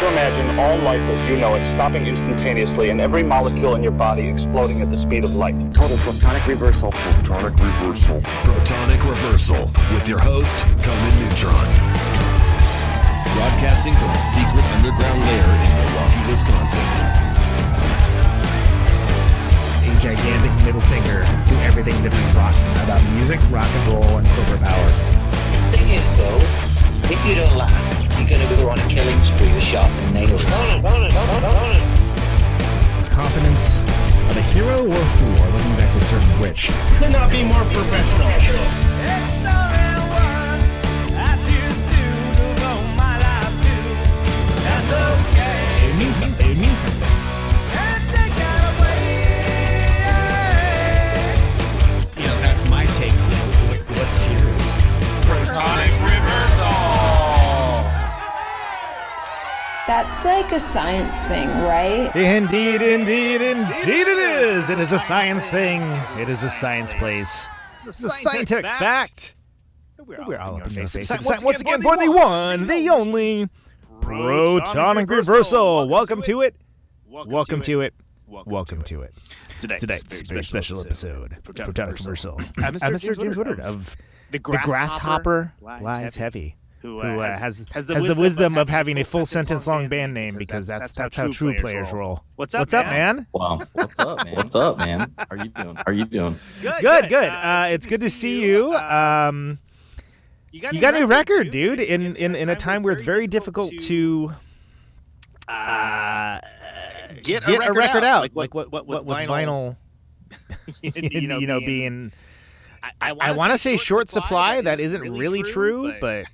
to imagine all life as you know it stopping instantaneously and every molecule in your body exploding at the speed of light. Total protonic reversal. Protonic reversal. Protonic reversal with your host, Conan Neutron. Broadcasting from a secret underground lair in Milwaukee, Wisconsin. A gigantic middle finger to everything that is rock about music, rock and roll, and corporate power. The thing is, though, if you don't laugh, you're going to go on a killing spree with sharpened nails. Confidence of a hero or a fool. I wasn't exactly certain which. Could not be more professional. It's a real one. I choose to devote my life to. That's okay. It means something. It means something. And take that away. You know, that's my take on it. What's yours? Protonic reversal. That's like a science thing, right? Indeed it is. It is a science thing. It is a science place. It's a scientific fact. We're all up in your face. Once again, for the one, the only Protonic Reversal. Welcome to it. Welcome to it. Welcome to it. Tonight's very special episode, Protonic Reversal. I'm Mr. James Woodard of The Grasshopper Lies Heavy. Who has the wisdom of having a full sentence long band name, because that's how true players roll. What's up, man? Wow. What's up, man? How are you doing? Good. It's good to see you. You got a new record, dude. In a time where it's very difficult to get a record out. Like what vinyl being. I want to say short supply. That isn't really true, but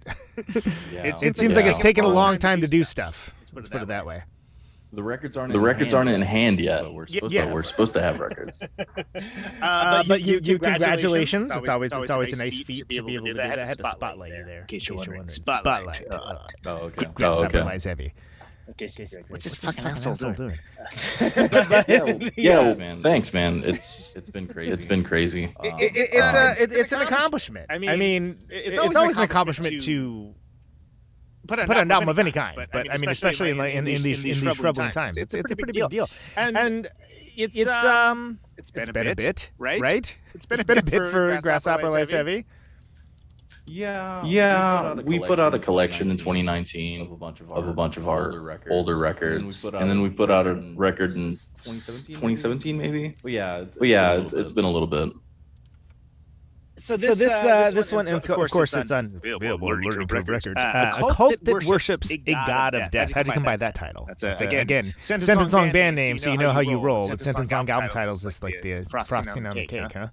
it seems like it's taken a long time to do stuff. Let's put it that way. The records aren't in hand yet. But we're supposed to have records. But you congratulations. It's always a nice feat to be able to do that. I had to spotlight you there. In case you're wondering. Spotlight. Okay. Grasshopper Lies Heavy. What's this fucking asshole doing? Yeah, man. Thanks, man. It's been crazy. It's been crazy. It's an accomplishment. I mean, it's always an accomplishment to put an album of any kind. But I mean, especially in these troubling times, it's a pretty big deal. And it's been a bit, right? It's been a bit for Grasshopper Lies Heavy. Yeah, we put out a collection in 2019 of a bunch of our older records, and then we put out a record in 2017 maybe. Well, yeah, it's been a little bit. So this one, of course, it's on Available Learning Curve Records. A cult that worships a god of death. How do you come by that title? That's again sentence long band name, so you know how you roll. But sentence long album titles is like the frosting on the cake, huh?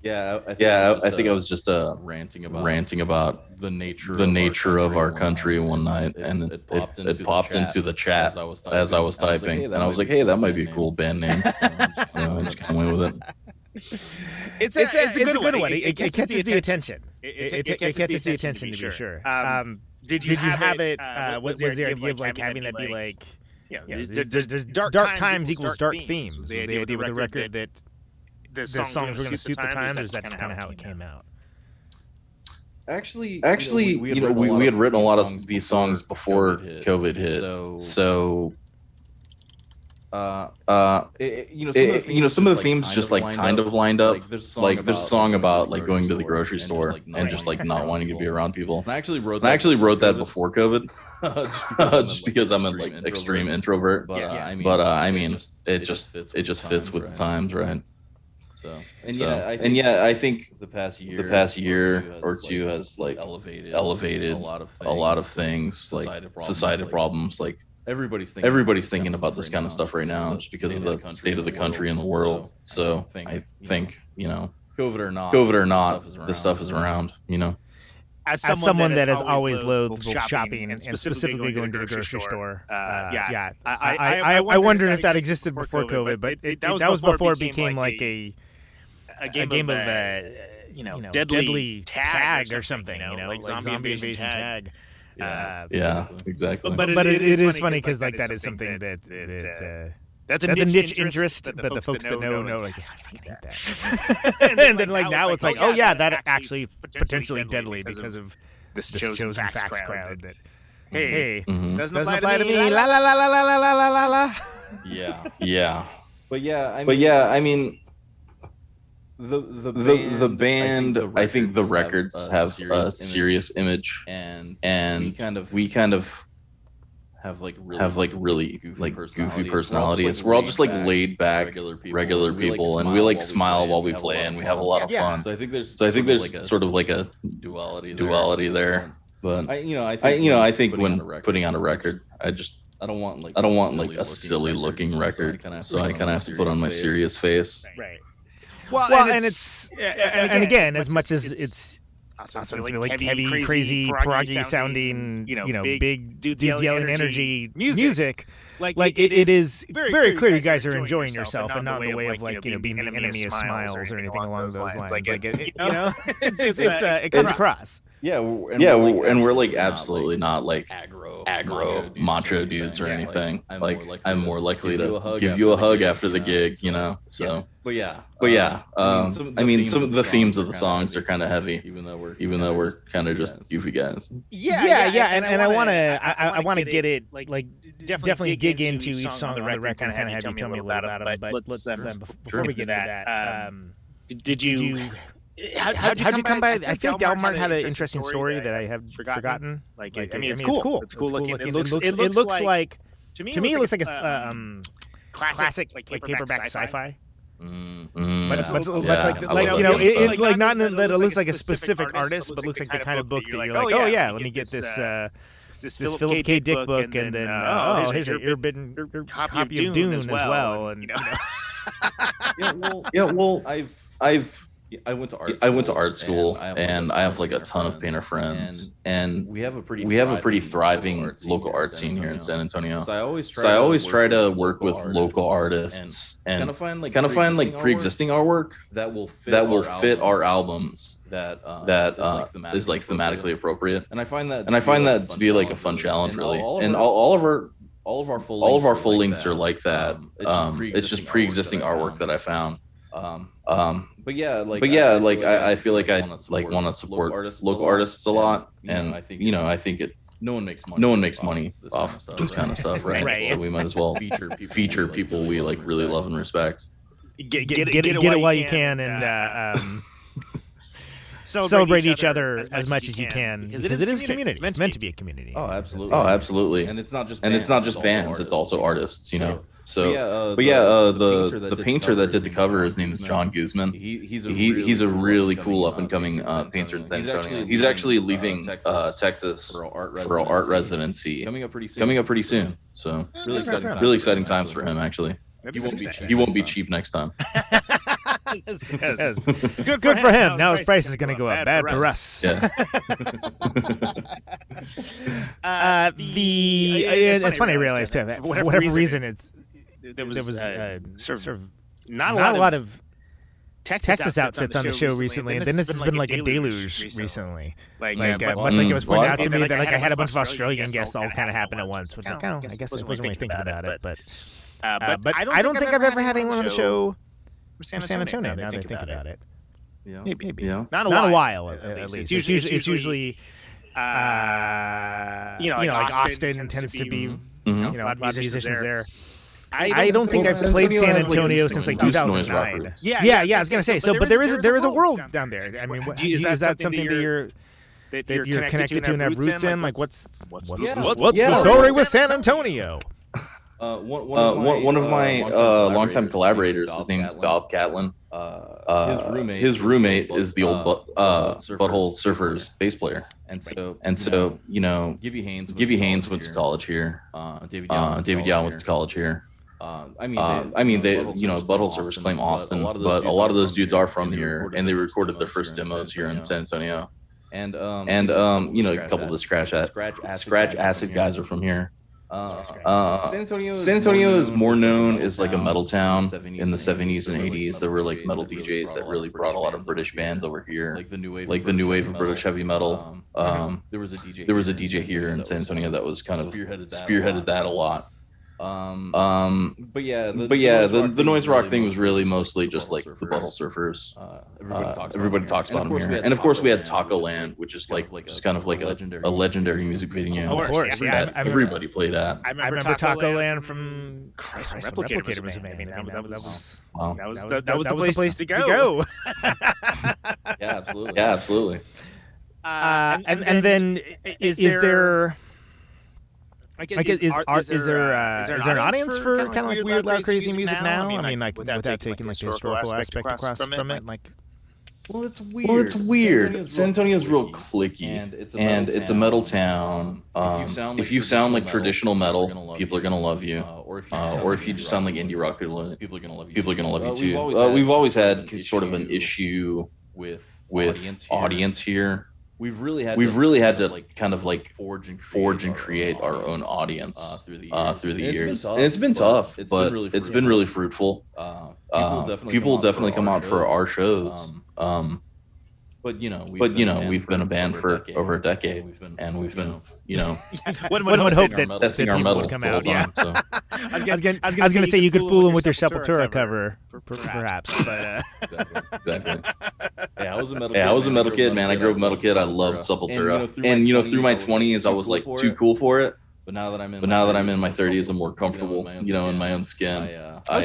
Yeah, I think I was just ranting about the nature of our country one night, and it popped into the chat as I was typing, and I was like, hey, that might be a cool band name. I just came away with it. It's a good one. It catches the attention. It catches the attention, to be sure. Did you have it? Was there the idea of like having that be like, there's dark times equals dark themes? Was the idea with the record that the songs were going to suit the times, or is that just kind of how it came out? Actually, we had written a lot of these songs before COVID hit, so some of the themes just like kind of lined up. Like there's a song about like going to the grocery store and just like not wanting to be around people. I actually wrote that before COVID, just because I'm an like extreme introvert. But I mean, it just fits with the times, right? I think the past year or two has like elevated a lot of things, like societal problems. Like everybody's thinking about this kind of stuff right now, just because of the state of the country and the world. So I think COVID or not, this stuff is around. As someone that has always loathed shopping and specifically going to the grocery store, I wondered if that existed before COVID, but that was before it became like a game of deadly tag or something, like zombie invasion tag. Yeah, exactly. But it is funny because like that is something that's a niche interest, but the folks that know like, yeah, I fucking hate that. And then like now it's like, oh yeah, that actually potentially deadly because of this chosen facts crowd that Hey, doesn't doesn't apply to me. La la la la la la la la la la. Yeah. But I mean, the band. I think the records have a serious image, and we kind of have really goofy personalities. We're all just like laid back, regular people, and we like smile while we play, and we have a lot of fun. So I think there's sort of like a duality there. But I think when putting on a record, I don't want like a silly looking record, so I kind of have to put on my serious face. Right. Well, and it's and again, as much as it's like heavy, crazy, proggy sounding, big dudes yelling energy music. Like it is very clear you guys are enjoying yourself, and not in the way of like being the enemy of smiles or anything along those lines. Like it comes across. Yeah, and we're like absolutely not like aggro macho dudes or anything. I'm more likely to give you a hug after the gig, So, but yeah. I mean, some of the themes of the songs are kind of heavy, even though we're kind of just goofy guys. And I want to get it like definitely dig into each song on the record and kind of have you tell me a little about it. But let's before we get into that, did you? How'd you come by? I feel like Dalmart had an interesting story that I have forgotten. Like I mean, it's cool. It's cool looking. It looks like to me it looks like a classic like paperback sci-fi. But like not that it looks like a specific artist, but looks like the kind of book that you're like, oh yeah, let me get this Philip K. Dick book, and then here's an earbitten copy of Dune as well, and I went to art school, and I have like a ton of painter friends, and we have a pretty thriving local art scene here in San Antonio. So I always try to work with local artists and kind of find like pre-existing artwork that will fit our albums that is like thematically appropriate. And I find that to be like a fun challenge, really. And all of our full lengths are like that. It's just pre-existing artwork that I found. But I feel like I want to support local artists a lot, and I think no one makes money off this kind of stuff, right? So we might as well feature people we like really love and respect. Get it while you can, and celebrate each other as much as you can, because it is community. It's meant to be a community. Oh, absolutely. And it's not just bands; it's also artists, So, the painter that did the cover, his name is John Guzman. He's a really cool up and coming painter in San Antonio. He's actually leaving Texas for an art residency coming up pretty soon. So really exciting times for him, actually. He won't be cheap next time. Good for him. Now his price is going to go up. Bad for us. Yeah. It's funny I realized too. For whatever reason, there was sort of not a lot of Texas outfits on the show recently, and then this has been like a deluge recently. Much like it was pointed out to me that like I had a bunch of Australian guests all kind of happen at once, which I guess I wasn't really thinking about it, but I don't think I've ever had anyone on the show from San Antonio. Now that I think about it, maybe not a while at least. It's usually like Austin tends to be a lot of musicians there. I don't think I've played San Antonio since like 2009. Yeah, I was gonna say. So, but there is a world down there. I mean, is that something that you're connected to and have roots in? Like, what's the story with San Antonio? One of my longtime collaborators, his name is Bob Catlin. His roommate is the old Butthole Surfers bass player, and so Gibby Haynes went to college here. David Young went to college here. Butthole Surfers claim Austin, but a lot of those dudes are from here, and they recorded their first demos here in San Antonio. And a couple of the Scratch Acid guys are from here. San Antonio is more known as like a metal town in the 70s and 80s. There were like metal DJs that really brought a lot of British bands over here, like the new wave of British heavy metal. There was a DJ here in San Antonio that was kind of spearheaded that a lot. But yeah, the noise rock thing was really mostly just like the Butthole Surfers. Everybody talks about them here, and of course we had Taco Land, which is like just kind of like a legendary music video. Of course, that everybody played at. I remember Taco Land from Replicator was amazing. That was the place to go. Yeah, absolutely. And then is there? I guess is there an audience for kind of like weird, loud, crazy music now? I mean, like without taking like the historical aspect across from it, like. Well, it's weird. San Antonio's real cliquey, and it's a metal town. If you sound like traditional metal, people are gonna love you. Or if you just sound like indie rock, people are gonna love you too. We've always had sort of an issue with audience here. We've really had to like kind of like forge and create our own audience through the years, and it's been tough, but it's been really fruitful. People definitely come out for our shows. But we've been a band for over a decade, and we've been one would hope that testing our metal would come out. Yeah. So. I was gonna say you could fool them with your Sepultura cover, perhaps, but exactly. Yeah, I was a metal kid, man. I grew up a metal kid. I loved Sepultura, and through my 20s, I was like too cool for it. But now that I'm in my 30s, I'm more comfortable, in my own skin. I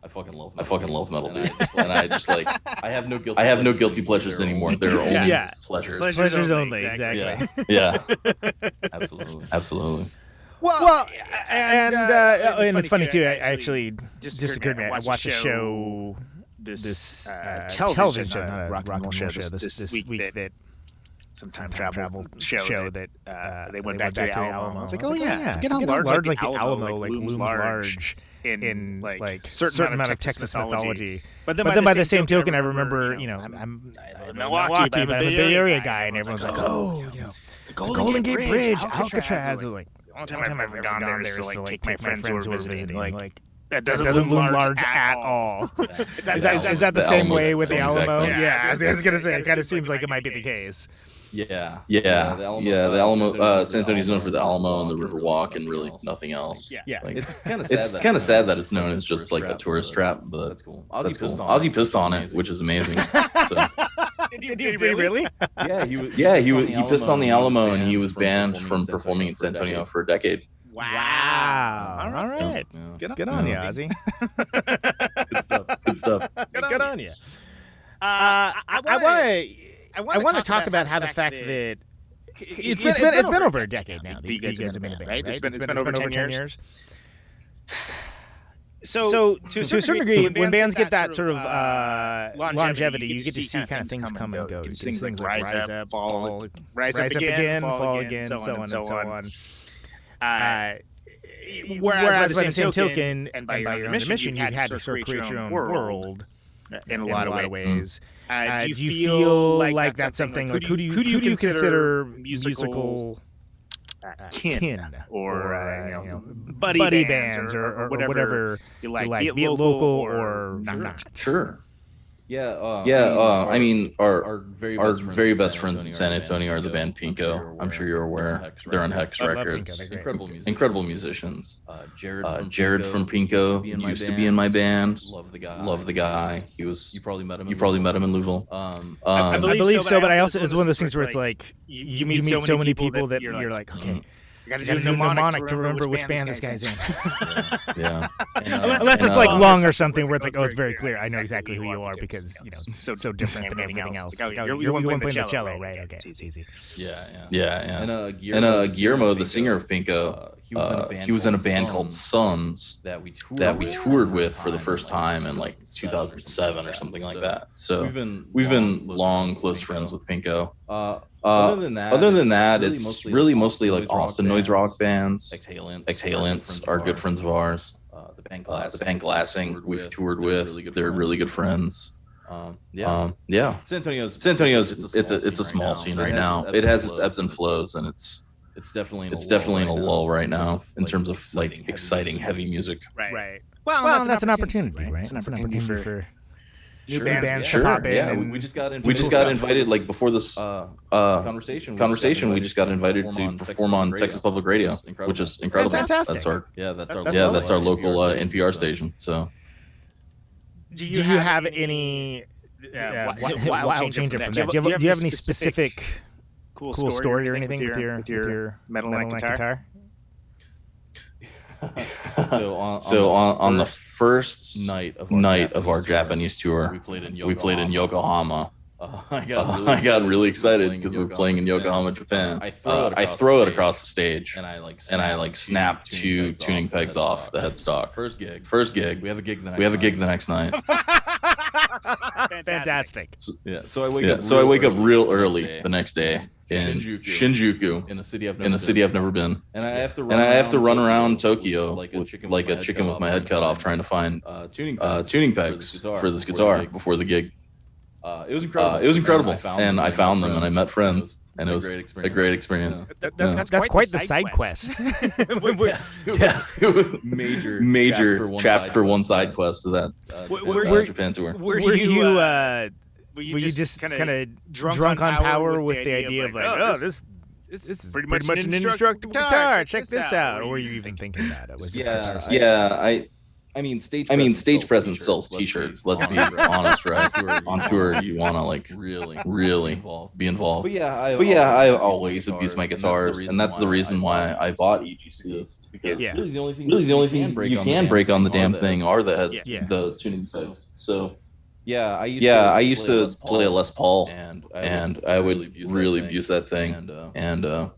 fucking love metal, dude. And I just like I have no guilty pleasures anymore. They're only pleasures. Pleasures only, exactly. Yeah. Absolutely. Well, and it's funny too. I actually just occurred to me. I watched a show, this television show, not a rock and roll show, this week that some time travel show that they went back to the Alamo. I was like, oh yeah, forget how large like the Alamo like looms large in like certain amount of Texas mythology. But then by the same token, I remember I'm Milwaukee, but I'm a Bay Area guy, and everyone's like, oh, the Golden Gate Bridge, Alcatraz. I was like, the only time I've ever gone there is to like take my friends who are visiting. Like that doesn't loom large at all. Is that the same way with the Alamo? Yeah, I was gonna say it kind of seems like it might be the case. Yeah. The Alamo. San Antonio's known for the Alamo and the Riverwalk, and really nothing else. Yeah. Like, it's kind of sad that it's known as just like a tourist trap, but that's cool. Ozzy pissed on it, which is amazing. So. Did he really? Yeah, he pissed on the Alamo, and he was banned from performing in San Antonio for a decade. Wow. All right. Yeah. Good on you, Ozzy. Good stuff. Good on you. I want to talk about how the fact that it's been over a decade now. You guys have been a band, right? It's been over 10 years. So to a certain degree, when bands get that sort of longevity, you get to see kind of things come and go. Things like rise up, fall, rise up again, fall again, so on and so on. Whereas by the same token, and by your own admission, you've had to sort of create your own world in a lot of ways. Do you feel like that's something like who do you consider musical kin or buddy bands or whatever you like, be it local or not? Sure. I mean, our very best friends in San Antonio are the band Pinko. I'm sure you're aware. They're on Hex Records. Incredible musicians. Jared from Pinko used to be in my band. Love the guy. You probably met him in Louisville. I believe so, but I also it's one of those things where it's like you meet so many people that you're like, okay. I gotta do a mnemonic to remember which band this guy's in. Yeah. Unless it's like long or something where it's like, oh, it's very clear. I know exactly who you are because so different than everything else. You're the one playing the cello, right? Okay, it's easy. Yeah. And Guillermo, the singer of Pinko, he was in a band called Sons that we toured with for the first time in like 2007 or something like that. So we've been long close friends with Pinko. Other than that, it's really mostly like Austin noise rock bands. Exhalants are good friends of ours. The band Glassing we've toured with. They're really good friends. San Antonio's it's a small scene right now. It has its ebbs and flows, and it's definitely in a lull right now in terms of like exciting heavy music. Right. Well, that's an opportunity, right? It's an opportunity for new bands to Sure. pop in. Yeah, and we just got stuff. invited like before this conversation. We just got invited to perform on Texas Public Radio, which is incredible. Fantastic. That's our local NPR station. So, do you have any wild change from that? Do you have any specific cool story or anything with your metal neck guitar? So on the first night of our Japanese tour, we played in Yokohama. I got really excited because we were playing in Yokohama, Japan. I throw it across the stage, and I snap 2 tuning pegs off the headstock. First gig. We have a gig the next night. Fantastic. So I wake up real early the next day in Shinjuku, in a city I've never been, and I have to run around Tokyo like a chicken with my head cut off, trying to find tuning pegs for this guitar before the gig. It was incredible, and I found them, and I met friends, and it was a great experience. That's quite the side quest. Major chapter 1 side quest to that Japan tour. Were you just kind of drunk on power with the idea of like, oh, this is pretty much an indestructible guitar. Check this out. Or were you even thinking that? It was just I mean, stage presence sells T-shirts. Let's be honest, right? On tour, you want to like really be involved. But I always abuse my guitars, and that's the reason why I bought EGC. Because really the only thing you can break on the damn thing are the tuning pegs. So. I used to play a Les Paul, and I would really abuse that thing, and I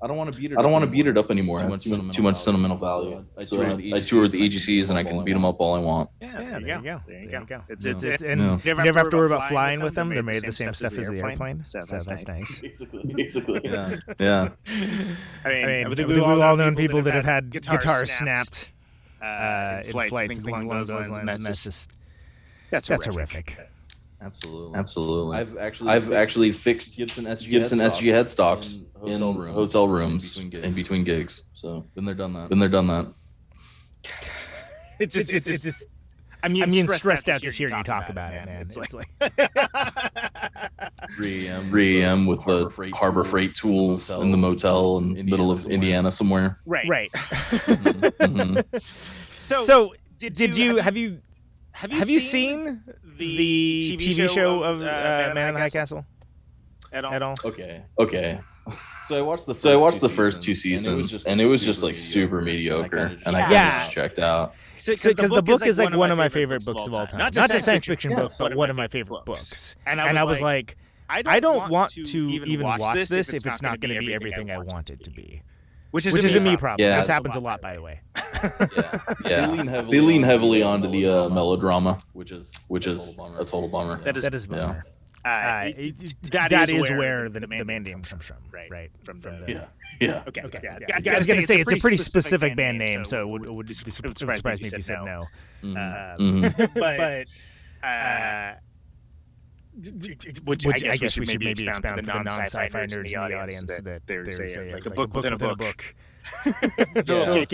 don't want to beat it up anymore. It has too much sentimental value. So I tour with the EGCs, and I can beat them up all I want. There you go. It's and you never have to worry about flying with them. They're made of the same stuff as the airplane, so that's nice. Basically. Yeah. I mean, we've all known people that have had guitars snapped in flights and things along those lines, and that's just. That's horrific. Absolutely. I've actually fixed Gibson SG headstocks in hotel rooms in between gigs. So been there, done that. It's just. I'm getting stressed out just hearing you talk about it, man. It's like 3 a.m. with the Harbor Freight tools in the motel in the middle of Indiana somewhere. Right. Mm-hmm. So have you seen the TV show of Man in the High Castle? At all? Okay. So I watched the first 2 seasons, and it was just like super mediocre, and I kind of just checked out. Because the book is like one of my favorite books of all time. Not just a science fiction book, but one of my favorite books. And I was like, I don't want to even watch this if it's not going to be everything I want it to be. Which is a me problem. Yeah. This happens a lot, by the way. They lean heavily onto the melodrama, which is a total bummer. That is a bummer. That is where the band name comes from, right? Yeah. Okay. I was going to say it's a pretty specific band name, so it would surprise me if you said no. But which I guess we should maybe expound for the non-sci-fi nerds in the audience that there's a book within a book. So Philip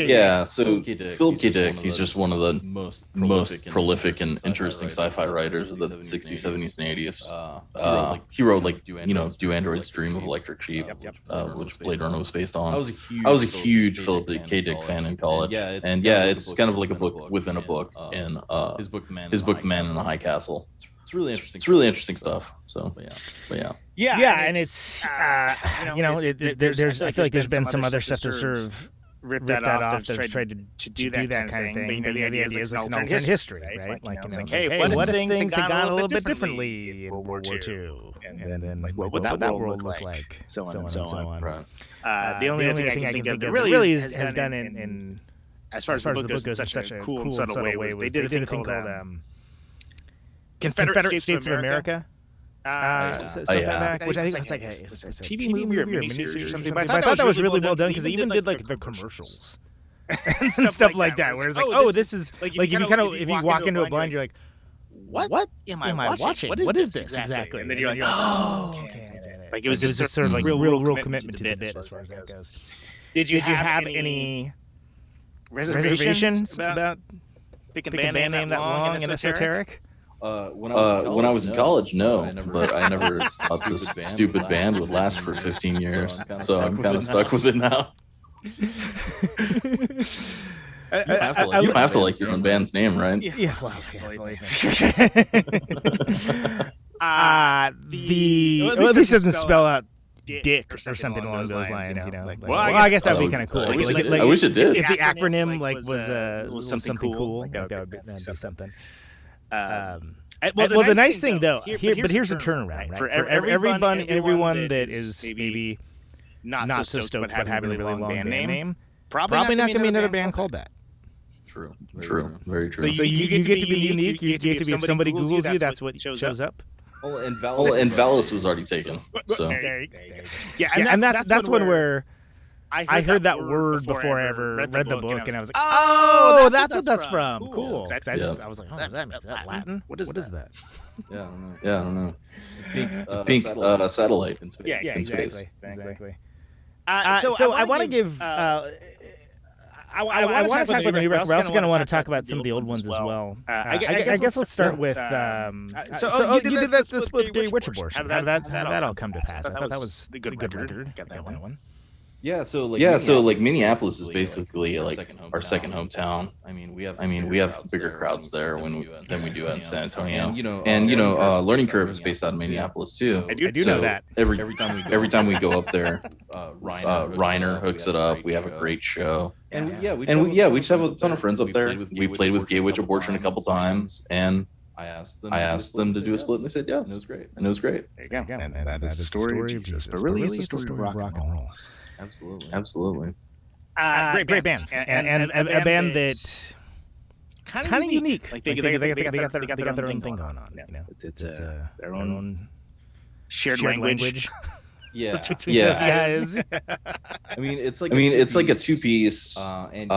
K. Dick, he's just one of the most prolific and interesting sci-fi writers of the 60s, 70s, and 80s. He wrote like Do Androids Dream of Electric Sheep, which Blade Runner was based on. I was a huge Philip K. Dick fan in college, and it's kind of like a book within a book. In his book, The Man in the High Castle. It's really interesting stuff. So, but yeah, and it's there's I feel like there's been some other stuff to sort of rip that off that's tried to do that kind of thing. But the idea is like an alternate history, right? Like it's like, hey, what if things had gone a little bit differently in World War II, and then what would that world look like? So on and so on. Right. The only thing I can think of that really has done in as far as the book goes in such a cool and subtle way was they did a thing called Confederate States of America. Sometime back, which I think was like a TV movie or miniseries or something. But I thought that was really well done because they even did like the commercials and stuff like that. Where it's like, oh, this is like if you kind of if you walk into a blind, you're like, what am I watching? What is this exactly? And then you're like, oh, okay, I get it. Like it was just sort of like real commitment to the bit as far as that goes. Did you have any reservations about picking a band name that long and esoteric? When I was in college, no, but I never thought this stupid band would last for 15 years, so I'm kind of stuck with it now. You don't have to like your own band's name, right? Yeah, well, at least it doesn't spell out dick or something along those lines, you know. Well, I guess that would be kind of cool. I wish it did. If the acronym was something cool, that would be something. Well, the nice thing though, here's the turnaround, right? For everyone that is maybe not so stoked about having a really long band name, probably not going to be another band called that. True, very true. So you get to be unique. You get to be, if somebody Googles you, that's what shows up. Well, and Valis was already taken. So yeah, and that's when where I heard that word before I ever read the book, and I was like, oh, that's what that's from. Cool. I was like, oh, is that Latin? What is that? Yeah, I don't know. It's a pink satellite in space. Yeah, exactly. So I want to give. I want to talk about the new record. I also kind of want to talk about some of the old ones as well. I guess let's start with. So you did this with Gay Witch Abortion. How did that all come to pass? I thought that was a good record. Got that one. Yeah, so like Minneapolis is basically like our second hometown. I mean, we have bigger crowds there than we do at San Antonio. And Learning Curve is based out of Minneapolis too. I do know that. Every time we go up there, Reiner hooks it up. We have a great show. And we just have a ton of friends up there. We played with Gay Witch Abortion a couple times, and I asked them to do a split, and they said yes. And it was great. There you go. And that's the story of Jesus, but really it's the story of rock and roll. Absolutely. Great band, and a band that kind of unique. Like they got their own thing going on. You know, it's their own shared language. Yeah, between those guys. I mean, it's like a two-piece, and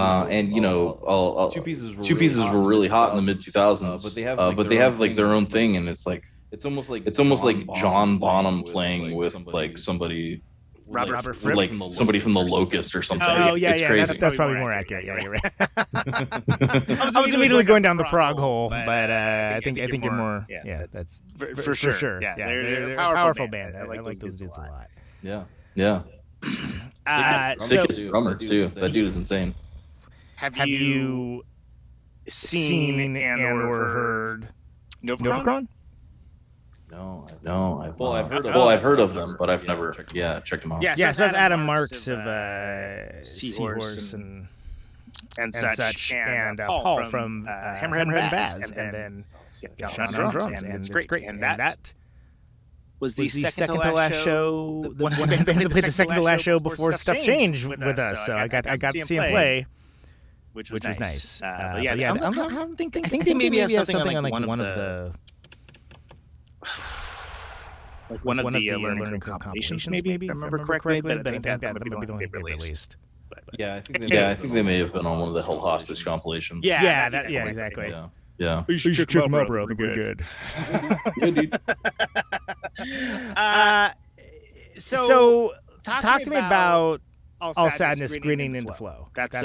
two pieces were really hot in the mid 2000s. But they have like their own thing, and it's almost like John Bonham playing with like somebody. Robert Fripp? Like somebody from the Locust or something. Oh yeah, it's crazy. That's probably more accurate. Yeah, you're right. I was immediately going down the prog hole, but I think you're more. Yeah, that's for sure. Yeah, they're a powerful band. I like those dudes a lot. Yeah. Sick as drummer too. That dude is insane. Have you seen and/or heard Neutron? No. I've heard of them, but I've never checked them out. Yeah, so that's Adam Marks of Seahorse and such, and Paul from Hammerhead and Baz, and then Sean on drums, and it's great. And that was the second to last show. One of the bands that played the second to last show before stuff changed with us. So I got to see him play, which was nice. I think they maybe have something on like one of the. Like one of the learning compilations, maybe if I remember correctly, but I think that would be the one they released. Yeah, I think they may have been on one of the Held Hostage compilations. Yeah, exactly. Yeah. You should check them out, bro. They're good. So talk to me about All Sadness, Grinning into Flow. That's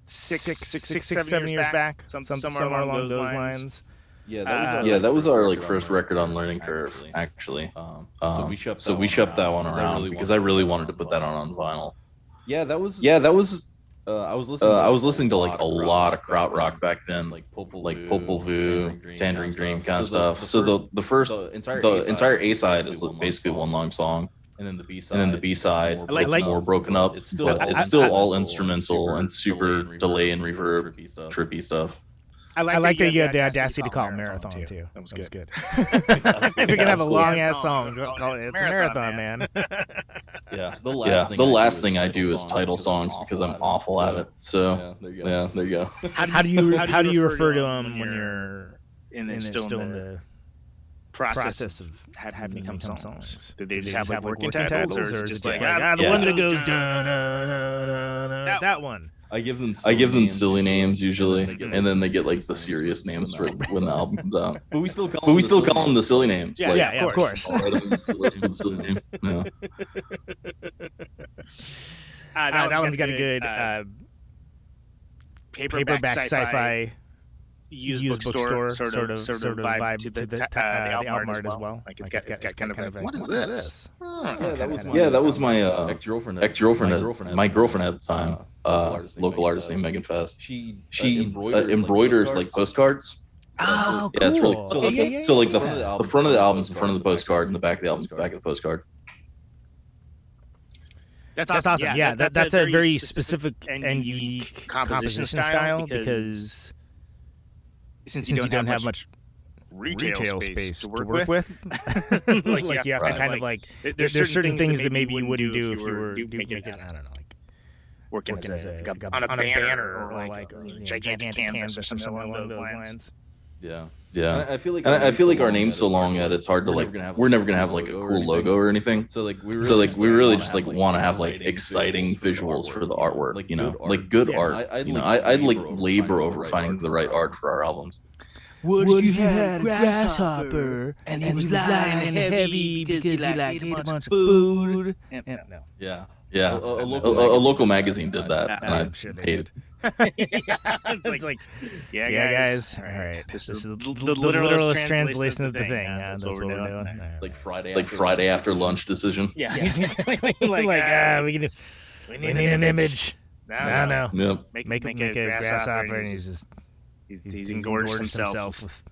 6-7 years back, somewhere along those lines. Yeah, that was our like first record on Learning Curve, actually. So we shipped that one around because I really wanted to put that on vinyl. Yeah, that was. I was listening to like a lot of krautrock back then, like Popol Vuh, Tangerine Dream kind of stuff. So the entire A side is basically one long song. And then the B side, it's more broken up. It's still all instrumental and super delay and reverb, trippy stuff. I like that you had the audacity to call it Marathon too. That was good. If you're gonna have a long ass song, call it. It's a marathon, man. Yeah. The last thing I do is title songs because I'm awful at it. So there you go. How do you refer to them when you're still in the process of having become songs? Do they just have like working titles, or is it just like the one that goes that one? I give them silly names usually, and then they get like the serious names for when the album comes out. But we still call them the silly names. Yeah, of course. That one's got a good paperback sci-fi used bookstore sort of vibe to the Altmart as well. Like it's got kind of like, what is this? That was my ex-girlfriend. My girlfriend at the time, local artist named Megan Fest. She embroiders like postcards. Oh, yeah, it's really cool. so like the front of the album's the front of the postcard, and the back of the album's the back of the postcard. That's awesome. Yeah, that's a very specific and unique composition style because since you don't have much retail space to work with, like you have to kind of like there's certain things that maybe you wouldn't do if you were making I don't know, like working as on a banner or like a gigantic canvas or something along those lines. Yeah. And I feel like our name's so long that it's hard to like. We're never gonna have like a cool logo or anything. So like we really just like want to have like exciting visuals for the artwork. Like, you know, like good art. I'd like labor over finding the right art for our albums. What if you had a grasshopper and he was lying heavy because he like ate a bunch of food? Yeah. A local magazine did that, and I sure they hated. It's like, yeah, guys. All right, this is the literalist translation of the thing. That's what we're doing. It's like Friday after lunch decision. Yeah, we need an image. No. Yep. Make a grasshopper, and he's engorged himself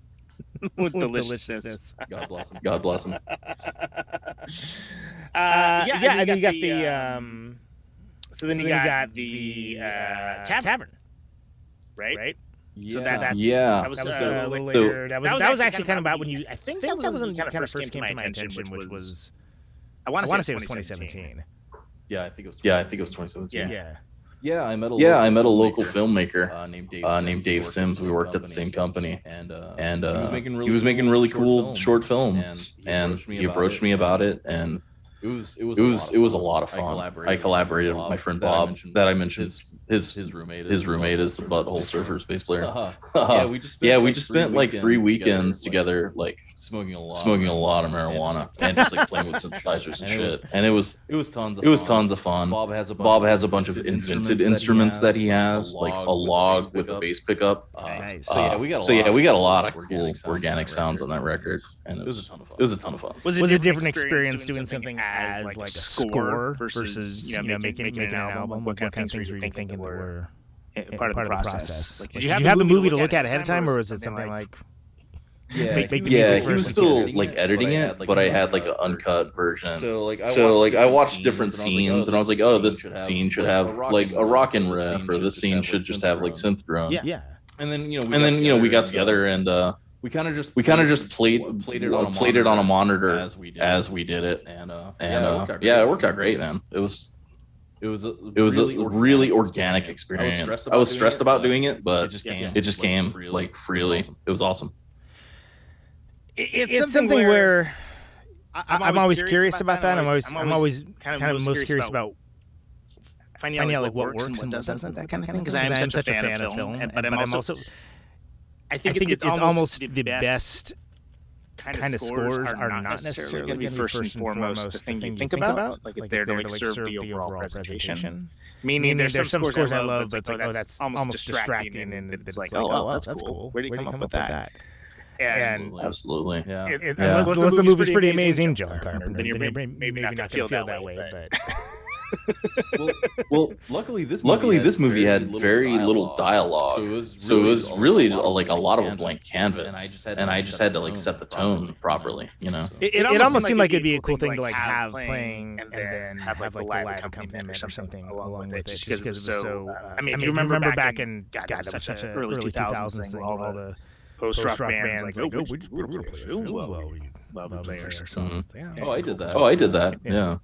with deliciousness. God bless him. And then you got the so then you got the cavern, right? Yeah. So that's that was a little later. That was actually kind of about when you. I think that was when kind of first came to my attention, which was I want to say it was 2017. Yeah, I think it was 2017. Yeah, I met a local filmmaker named Dave Sims. We worked at the same company, and he was making really cool short films, and he approached me about it, and it was a lot of fun. I collaborated with my friend Bob that I mentioned. His roommate is the Butthole Surfers bass player. We just spent like 3 weekends together, like smoking a lot of marijuana and just like playing with synthesizers and shit. And it was tons of fun. Bob has a bunch of invented instruments that he has, like a log with a bass pickup. Nice. We got a lot of cool organic sounds on that record, and it was a ton of fun. Was it a different experience doing something as like a score versus making an album? What kind of things were you thinking that were part of the process? Like, did you have the movie to look at ahead of time, or was it something like? Make the music he was still like editing it, but I had like an uncut version. So I watched different scenes, and I was like, oh, this scene should have like a rockin' riff, or this scene should just have like synth drone. Yeah. And then we got together and we kind of just played it on a monitor as we did it, and it worked out great, man. It was a really organic experience. I was stressed about doing it, but it just came like freely. It was awesome. It's something where I'm always curious about that. I'm always kind of most curious about finding out like what works and what doesn't, that kind of thing. Because I am such a fan of film, but I'm also I think it's almost the best kind of scores are not necessarily going to be first and foremost the thing you think about. Like it's there to like serve the overall presentation. Meaning there's some scores I love, but it's like, oh, that's almost distracting, and it's like, oh, that's cool. Where did you come up with that? And absolutely, unless the movie's pretty amazing, John Carpenter, then you're maybe not going to feel that way. But well, luckily this movie had very little dialogue, so it was really like a lot of a blank canvas, and I just had to like set the tone properly. It almost seemed like it'd be a cool thing to like have playing and then have like the live accompaniment or something along with it, just because it was so. I mean, do you remember back in God, that was such an early 2000s thing, all the post-rock bands like, oh, we're really playing well, we love players or something. Oh, I did that. Yeah.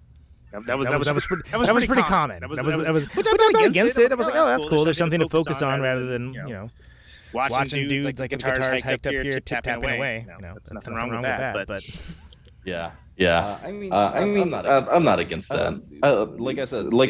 That was pretty common. Which I'm not against it. I was like, oh, that's cool. There's something to focus on rather than watching dudes like guitars hiked up here tapping away. There's nothing wrong with that. But yeah. I'm not against that. Like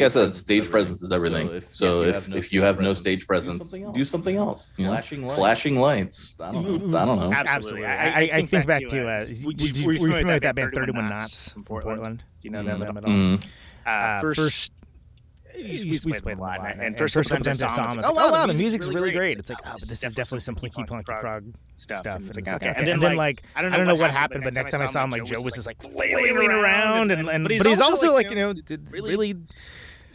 I said, stage presence is everything. So if you have no stage presence, do something else. Flashing lights. I don't know. Absolutely. I think back to were you familiar with that band 31 Knots from Portland? Do you know them at all? First, we played them a lot. And first couple times I saw them, I was like, oh wow, the music's really great. It's like, oh, but this is definitely some Plinky Plonky Prog stuff. And it's like, okay. And then like, I don't know what happened, but next time I saw him, like Joe was just like flailing around, but he's also like, really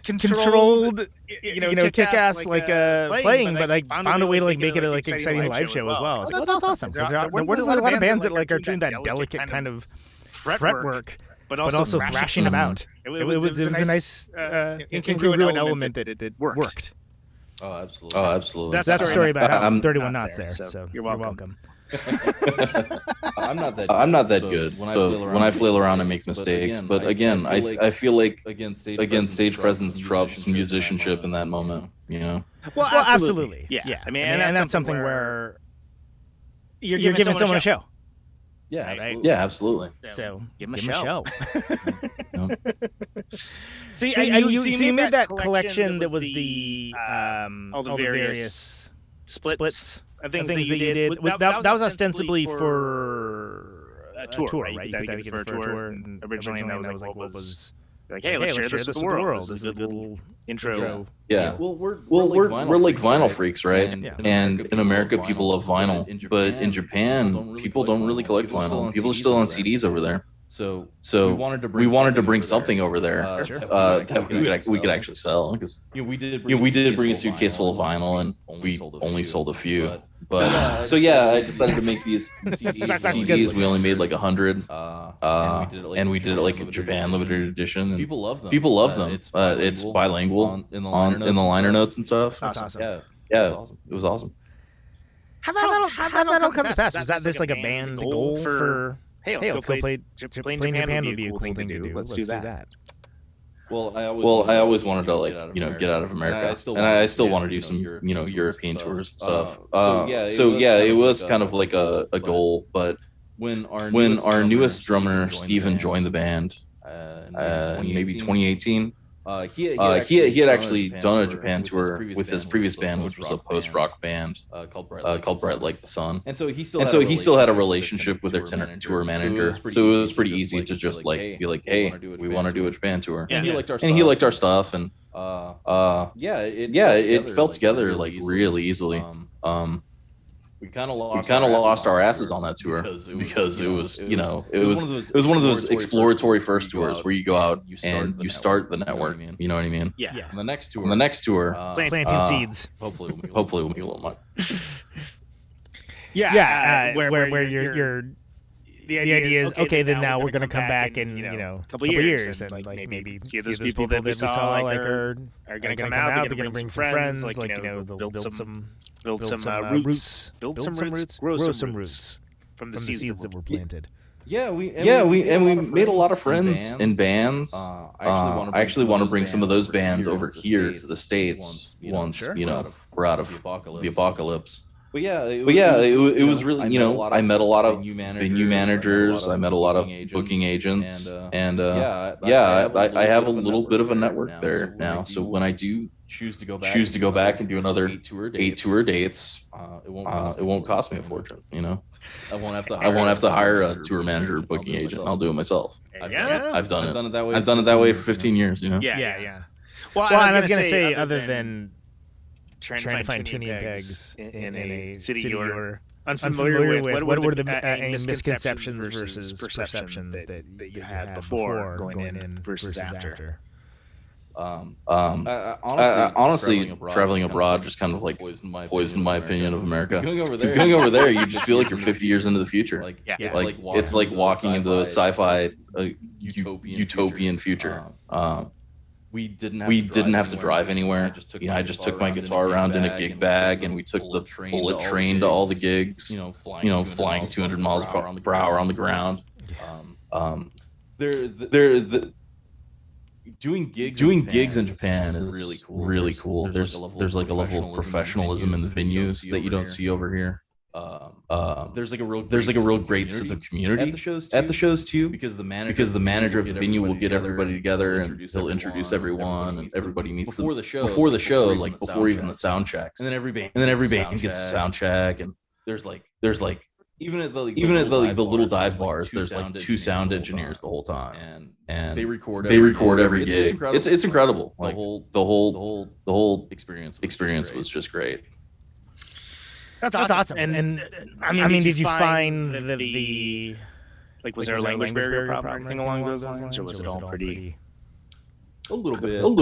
controlled, kick-ass like playing, but like found a way to like make it a like exciting live show as well. That's awesome. There weren't a lot of bands that like are doing that delicate kind of fretwork, but also thrashing about. It was a nice incongruent element that it worked. Oh, absolutely. That's the story about how 31 knots there. So you're welcome. I'm not that good. So when I flail around, I make mistakes. But again, I feel like again, stage presence trumps musicianship in that moment. Well, absolutely. Yeah. I mean, and that's something where you're giving someone a show. Yeah, right? Yeah, absolutely. So give him a show. See, you made that collection that was the all the various splits. Things that you did. That was ostensibly for a tour, right? You put that together for a tour. And originally, that was like, what was like, hey, let's share this with the world. This is a good little intro. Yeah. Well, we're like vinyl freaks, right? And in America, people love vinyl, but in Japan, people don't really collect vinyl. People are still on CDs over there. So we wanted to bring something over there that we could actually sell, because we did bring a suitcase full of vinyl, and we only sold a few. But I decided to make these CDs. We only made like 100, and we did it like a Japan limited edition. And people love them. It's bilingual in the liner notes and stuff. That's awesome. Yeah, it was awesome. How that all come to pass? Was that this like a band goal for? Hey, let's go play in Japan would be a cool thing to do. Let's do that. Well, I always wanted to get out of America, and I still want to do some European tours and stuff. It was kind of like a goal. But when our newest drummer Steven joined the band, maybe 2018. He had actually done a Japan tour with his previous band, which was a post-rock band called Bright Like the Sun. And so he still had a relationship with their tour manager. So it was pretty easy to just like be like, hey, we want to do a Japan tour. And he liked our stuff, and it fell together like really easily. We kind of lost our asses on that tour because it was one of those exploratory first tours where you go out and you start the network. You know what I mean? Yeah. On the next tour, planting seeds. Hopefully we'll be a little more. Where you're. The idea is okay. Then now we're gonna come back in a couple years, and like maybe those people that we saw like are gonna come out. They're gonna bring some friends, like they'll build some roots, grow some roots from the seeds that were planted. We made a lot of friends in bands. I actually want to bring some of those bands over here to the States once we're out of the apocalypse. But it was really, I met a lot of venue managers, I met a lot of booking agents, and I have a little bit of a network there now. So when I do choose to go back and do another 8 tour dates, it won't cost me a fortune. I won't have to hire a tour manager or booking agent. I'll do it myself. I've done it that way. I've done it that way for 15 years. Yeah. Well, I was gonna say other than trying to find tuning pegs in a city you're unfamiliar with. What were the any misconceptions versus perceptions that you had before going in versus after? Honestly, traveling abroad just kind of like poisoned my opinion of America. Because going over there, you just feel like you're 50 years into the future. It's like walking into the sci-fi utopian future. We didn't have to drive anywhere. I just took my guitar around in a gig bag, and we took the bullet train to all the gigs. Flying 200 miles per hour on the ground. Doing gigs in Japan is really cool. There's like a level of professionalism in the venues that you don't see over here. There's like a real great sense of community at the shows too, because the manager of the venue will get everybody together and he'll introduce everyone, and everybody meets before the show, like before even the sound checks, and then every band gets a sound check, and there's like even at the little dive bars, there's like 2 sound engineers the whole time, and they record every gig. It's incredible. Like the whole experience was just great. That's awesome. And I mean, did you find the like was there a language barrier problem or anything along those lines, or was it all pretty? A little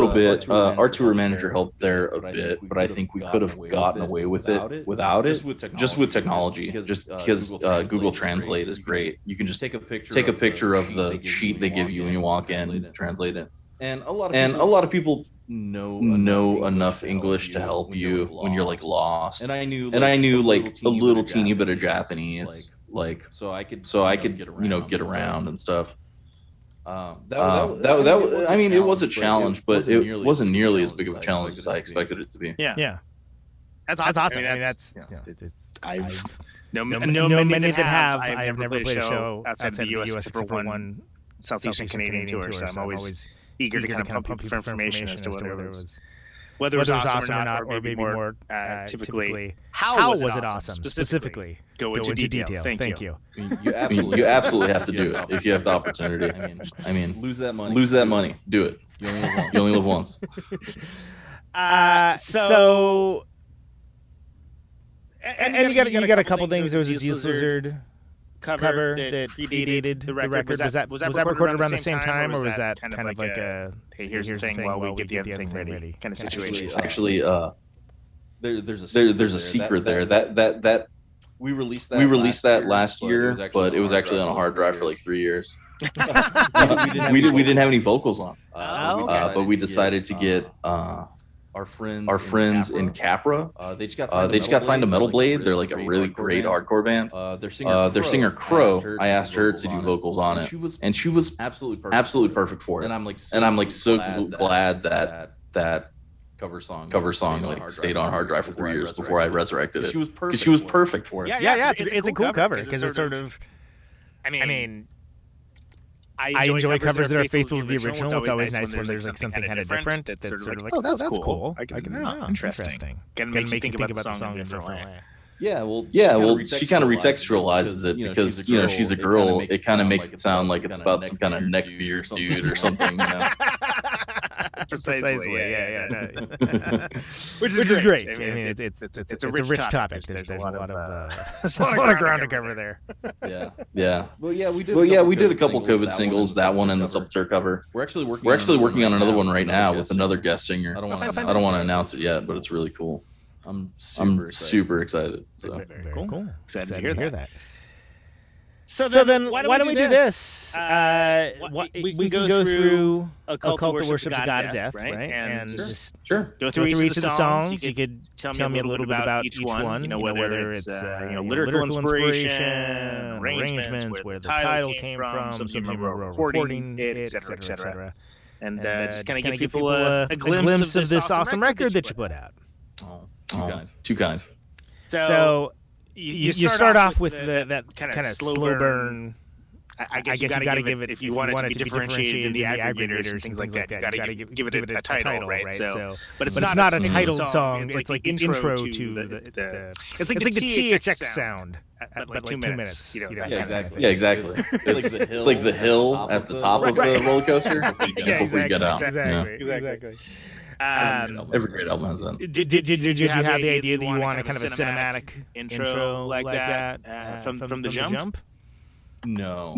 bit. Our tour manager helped there a bit, but I think we could have gotten away with it without it, just with technology. Just because Google Translate is great. You can just take a picture of the sheet they give you when you walk in and translate it. And a lot of people know enough English to help you when you're like lost. And I knew like a little teeny bit of Japanese, like so I could get around and stuff. That I mean, it was a challenge, but it wasn't nearly as big of a challenge as I expected it to be. Yeah. That's awesome. I mean, I've many that have. I've never played a show outside the U.S. except for one Southeastern Canadian tour, so I'm always eager to kind of pump you for information as to whether it was awesome or not, or maybe more typically, how was it awesome? Specifically, go into detail. Thank you. You absolutely have to do it if you have the opportunity. I mean, lose that money. Do it. You only live once. So, and you got a couple things. There was a Diesel Lizard cover that predated the record. Was that recorded around the same time, or was that kind of like a hey, here's the thing while we get the other thing ready kind of situation? Actually, there's a secret there that we released that last year, but it was actually on a hard drive for like 3 years. we didn't have any vocals on, but we decided to get our friends in Capra. They just got signed to Metal Blade. They're like a really great hardcore band. Their singer Crow, I asked her to do vocals on it, and she was absolutely perfect for it. And I'm like so glad that cover song like stayed on hard drive for 3 years before I resurrected it. Because she was perfect for it. Yeah, it's a cool cover because it's sort of. I mean. I enjoy covers that are faithful to the original. It's always nice when there's like something kind of different. That's sort of like, oh, that's cool. Interesting. Gonna make you think about the song in a different way. Yeah, well, she kind of retextualizes it because she's a girl. It kind of makes it sound like it's about some kind of neckbeard dude or something. Precisely. Yeah. Which is great. I mean, it's a rich topic. There's a lot of ground to cover there. Yeah. Well, we did a couple COVID singles. That one and the Sepultura cover. We're actually working on another one right now with another guest singer. I don't want to announce it yet, but it's really cool. I'm super excited. So. Very cool. Excited to hear that. So then why don't we do this? We can go through a cult that worships a god of death, right? And sure. Go through each of the songs. You could tell me a little bit about each one. Whether it's lyrical inspiration, arrangements, where the title came from, some people were recording it, etc. And just kind of give people a glimpse of this awesome record that you put out. Too kind. So you start off with that kind of slow burn. I guess you got to give it, if you want it to be differentiated in the aggregators and things like that, you got to give it a title, right? So, but it's not a titled song. It's like intro to the. It's like the THX sound, but like 2 minutes. Yeah, exactly. It's like the hill at the top of the roller coaster before you get out. Exactly. Every great album has that. Did you have the idea that you wanted kind of a cinematic intro like that from the jump? No.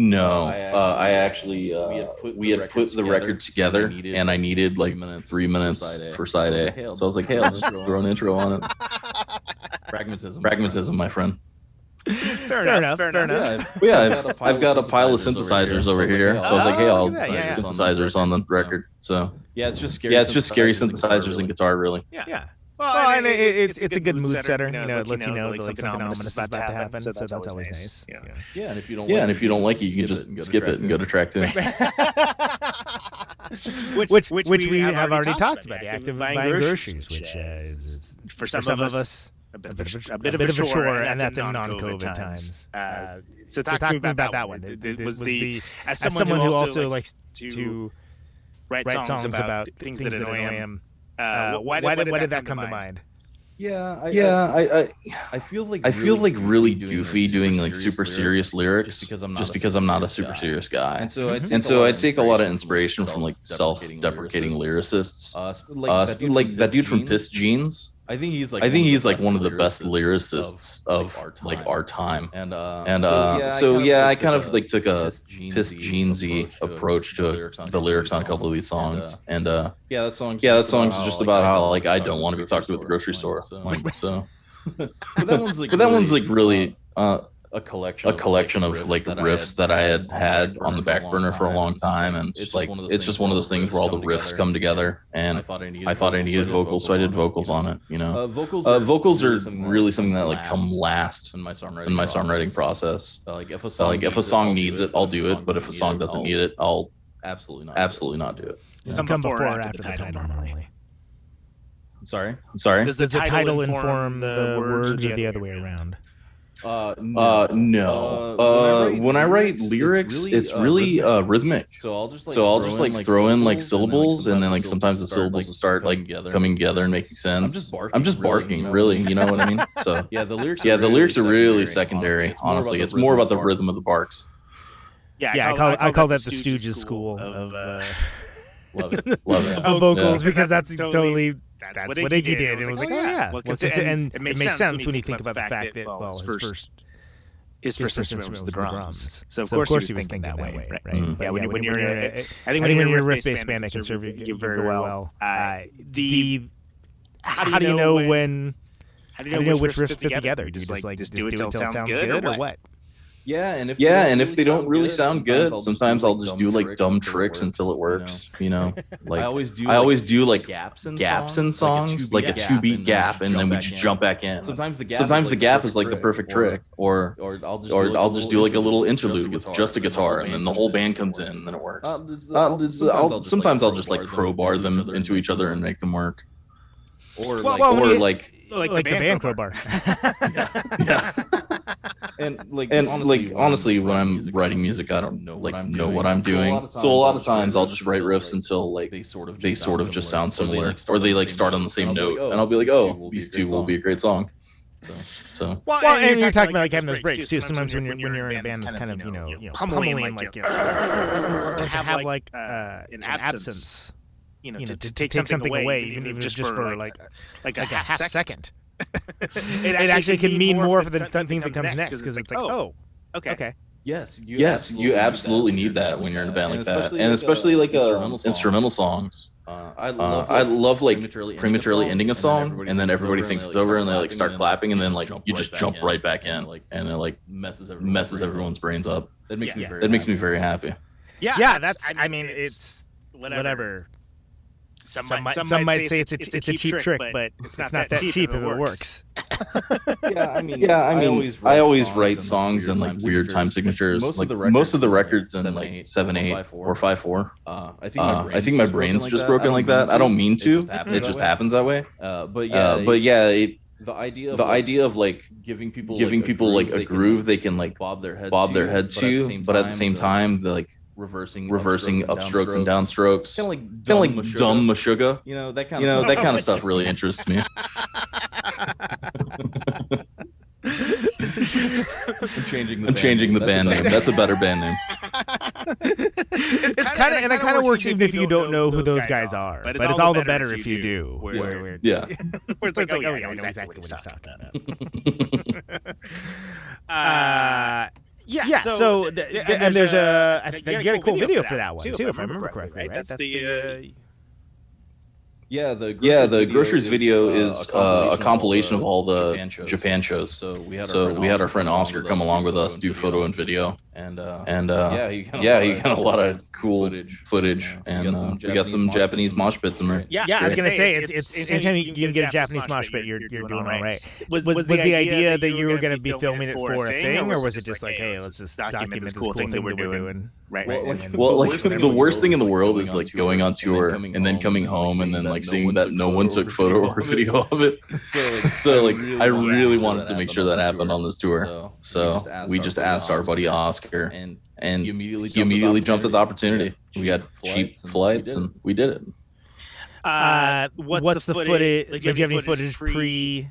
I actually we had put the record together, and I needed like 3 minutes for side A. So I was like, hey, I'll just throw an intro on it. Pragmatism, my friend. Fair enough. Yeah, I've got a pile of synthesizers over here, so I was like, hey, I'll synthesizers on the record. So it's just scary synthesizers and guitar, really. Yeah. Well, and it's a good mood setter. It lets you know like something ominous is about to happen. So that's always nice. Yeah, and if you don't like it, you can just skip it and go to track 2. which we have already talked about. The act of buying groceries, which is for some of us a bit of a chore, and that's in non-COVID times. So talking about that one, it was as someone who also likes to write songs about things that annoy him. Why did that come to mind? I feel like really goofy doing like super serious lyrics just because I'm not a super serious guy. And so I take a lot of inspiration from like self-deprecating lyricists. Like that dude from Piss Jeans. I think he's like one of the best lyricists of like our time. And so I kind of like took a Piss Jeansy approach to the lyrics on a couple of these songs. And that song's just about how like I don't want to be talked to at the grocery store. Like, so but that one's like really a collection of like riffs that I had on the back burner for a long time, and it's just one of those things where all the riffs come together, and I thought I needed vocals, so I did vocals on it. You know, vocals are really something that like come last in my songwriting process. Like if a song needs it, I'll do it, but if a song doesn't need it, I'll absolutely not do it. Does it come before or after the title normally? I'm sorry. Does the title inform the words or the other way around? No. When I write lyrics, it's really rhythmic. So I'll just like throw in like syllables, and then like sometimes the syllables will start like coming together and making sense. I'm just barking, really. You know what I mean? So the lyrics are really secondary. Honestly, it's more about the rhythm of the barks. I call that the Stooges school of love it of vocals, because that's totally. That's what Iggy did. It was like, and it makes sense when you think about the fact that his first instrument was the drums. So of course he was thinking that way, right? Mm-hmm. Yeah, when you're in when you're a riff-based band, that can serve you very well. How do you know which riffs fit together? Do you just do it till it sounds good, or what? Yeah, and if they don't really sound good, sometimes I'll just do like dumb tricks until it works. You know, like I always do like gaps in songs, like a 2-beat gap, and then we just jump back in. Sometimes the gap is like the perfect trick, or I'll just do like a little interlude with just a guitar, and then the whole band comes in, and then it works. Sometimes I'll just like crowbar them into each other and make them work, or like the band crowbar. Yeah. And honestly, when I'm writing music, I don't know what I'm doing. So a lot of times I'll just write riffs until like they sort of just sound similar, or they like start on the same note, and I'll be like, oh, these two will be a great song. So and you're talking about like having those breaks too. Sometimes when you're in a band that's kind of pummeling, like to have like an absence. To take something away, even just for like a half second. it actually can mean more for the thing that comes next, because it's like, oh, okay. Yes, you absolutely need that when you're in a band like that, and especially like instrumental songs. I love like prematurely ending a song, and then everybody thinks it's over, and they like start clapping, and then like you just jump right back in, and it like messes everyone's brains up. That makes me very happy. Yeah, that's. I mean, it's whatever. Some might say it's a cheap trick, but it's not that cheap if it works. I always write songs in like weird time signatures. Most of the records in like 7/8 or 5/4. I think my brain's just broken like that. I don't mean to. It just happens that way. The idea of like giving people like a groove they can like bob their head to, but at the same time the like reversing upstrokes and downstrokes, kind of like dumb Meshuggah. That kind of stuff really interests me. I'm changing the band name. That's a better band name. It kind of works even if you don't know who those guys are. But it's all the better if you do. Where it's like, oh, yeah, exactly what he's talking about. So and there's I think you got a cool video for that one too, if I remember correctly, right? That's the the Groceries video is a compilation of all the Japan shows. So we had our friend Oscar come along with us, do photo and video, and he got a lot of cool footage, and we got some Japanese mosh pits in there. Yeah, I was gonna say it's anytime you can get a Japanese mosh pit, you're doing all right. Was the idea that you were gonna be filming it for a thing, or was it just like, hey, let's just document this cool thing that we're doing? Right. Well, like the worst thing in the world is like going on tour and then coming home and then like seeing that no one took photo or video of it. So like I really wanted to make sure that happened on this tour. So we just asked our buddy Oscar, and he immediately jumped at the opportunity. We got cheap flights and we did it. What's the footage? Like, do you have any footage pre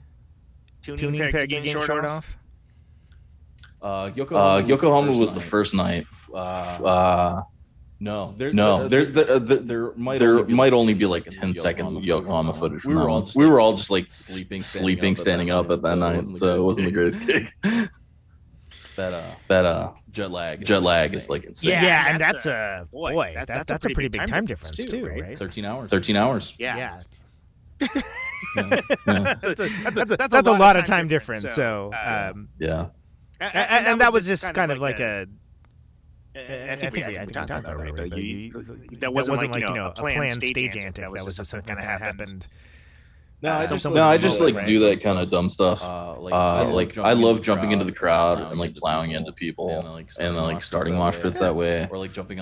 tuning pegs getting short off? Yokohama was the first night. No, there might only be like 10 seconds of Yokohama footage. We were all just like sleeping, standing up at that night, so it wasn't the greatest gig. That jet lag is like insane. Yeah, and that's a pretty big time difference too, right? 13 hours. Yeah. That's a lot of time difference. So yeah, and that was just kind of like a. I think we talked about that, right? But that wasn't like a planned stage antic. That was just something that happened. No, I just like do that kind of dumb stuff. I love jumping into the crowd and like plowing into people and then like starting mosh pits that way, or like jumping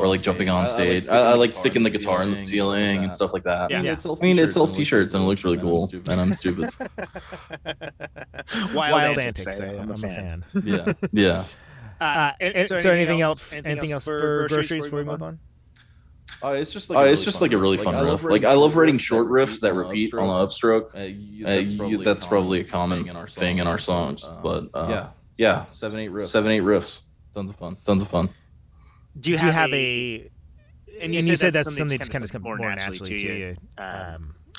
on stage. I like sticking the guitar in the ceiling and stuff like that. Yeah. It sells t-shirts and it looks really cool, and I'm stupid. Wild antics. I'm a fan. Yeah. So anything else for groceries before we move on? It's just like a really fun riff. Like, I love writing short riffs that repeat on the upstroke. That's probably a common thing in our songs. But yeah, 7-8 riffs. Tons of fun. Do you have a? And you said that's something that kind of comes more naturally to you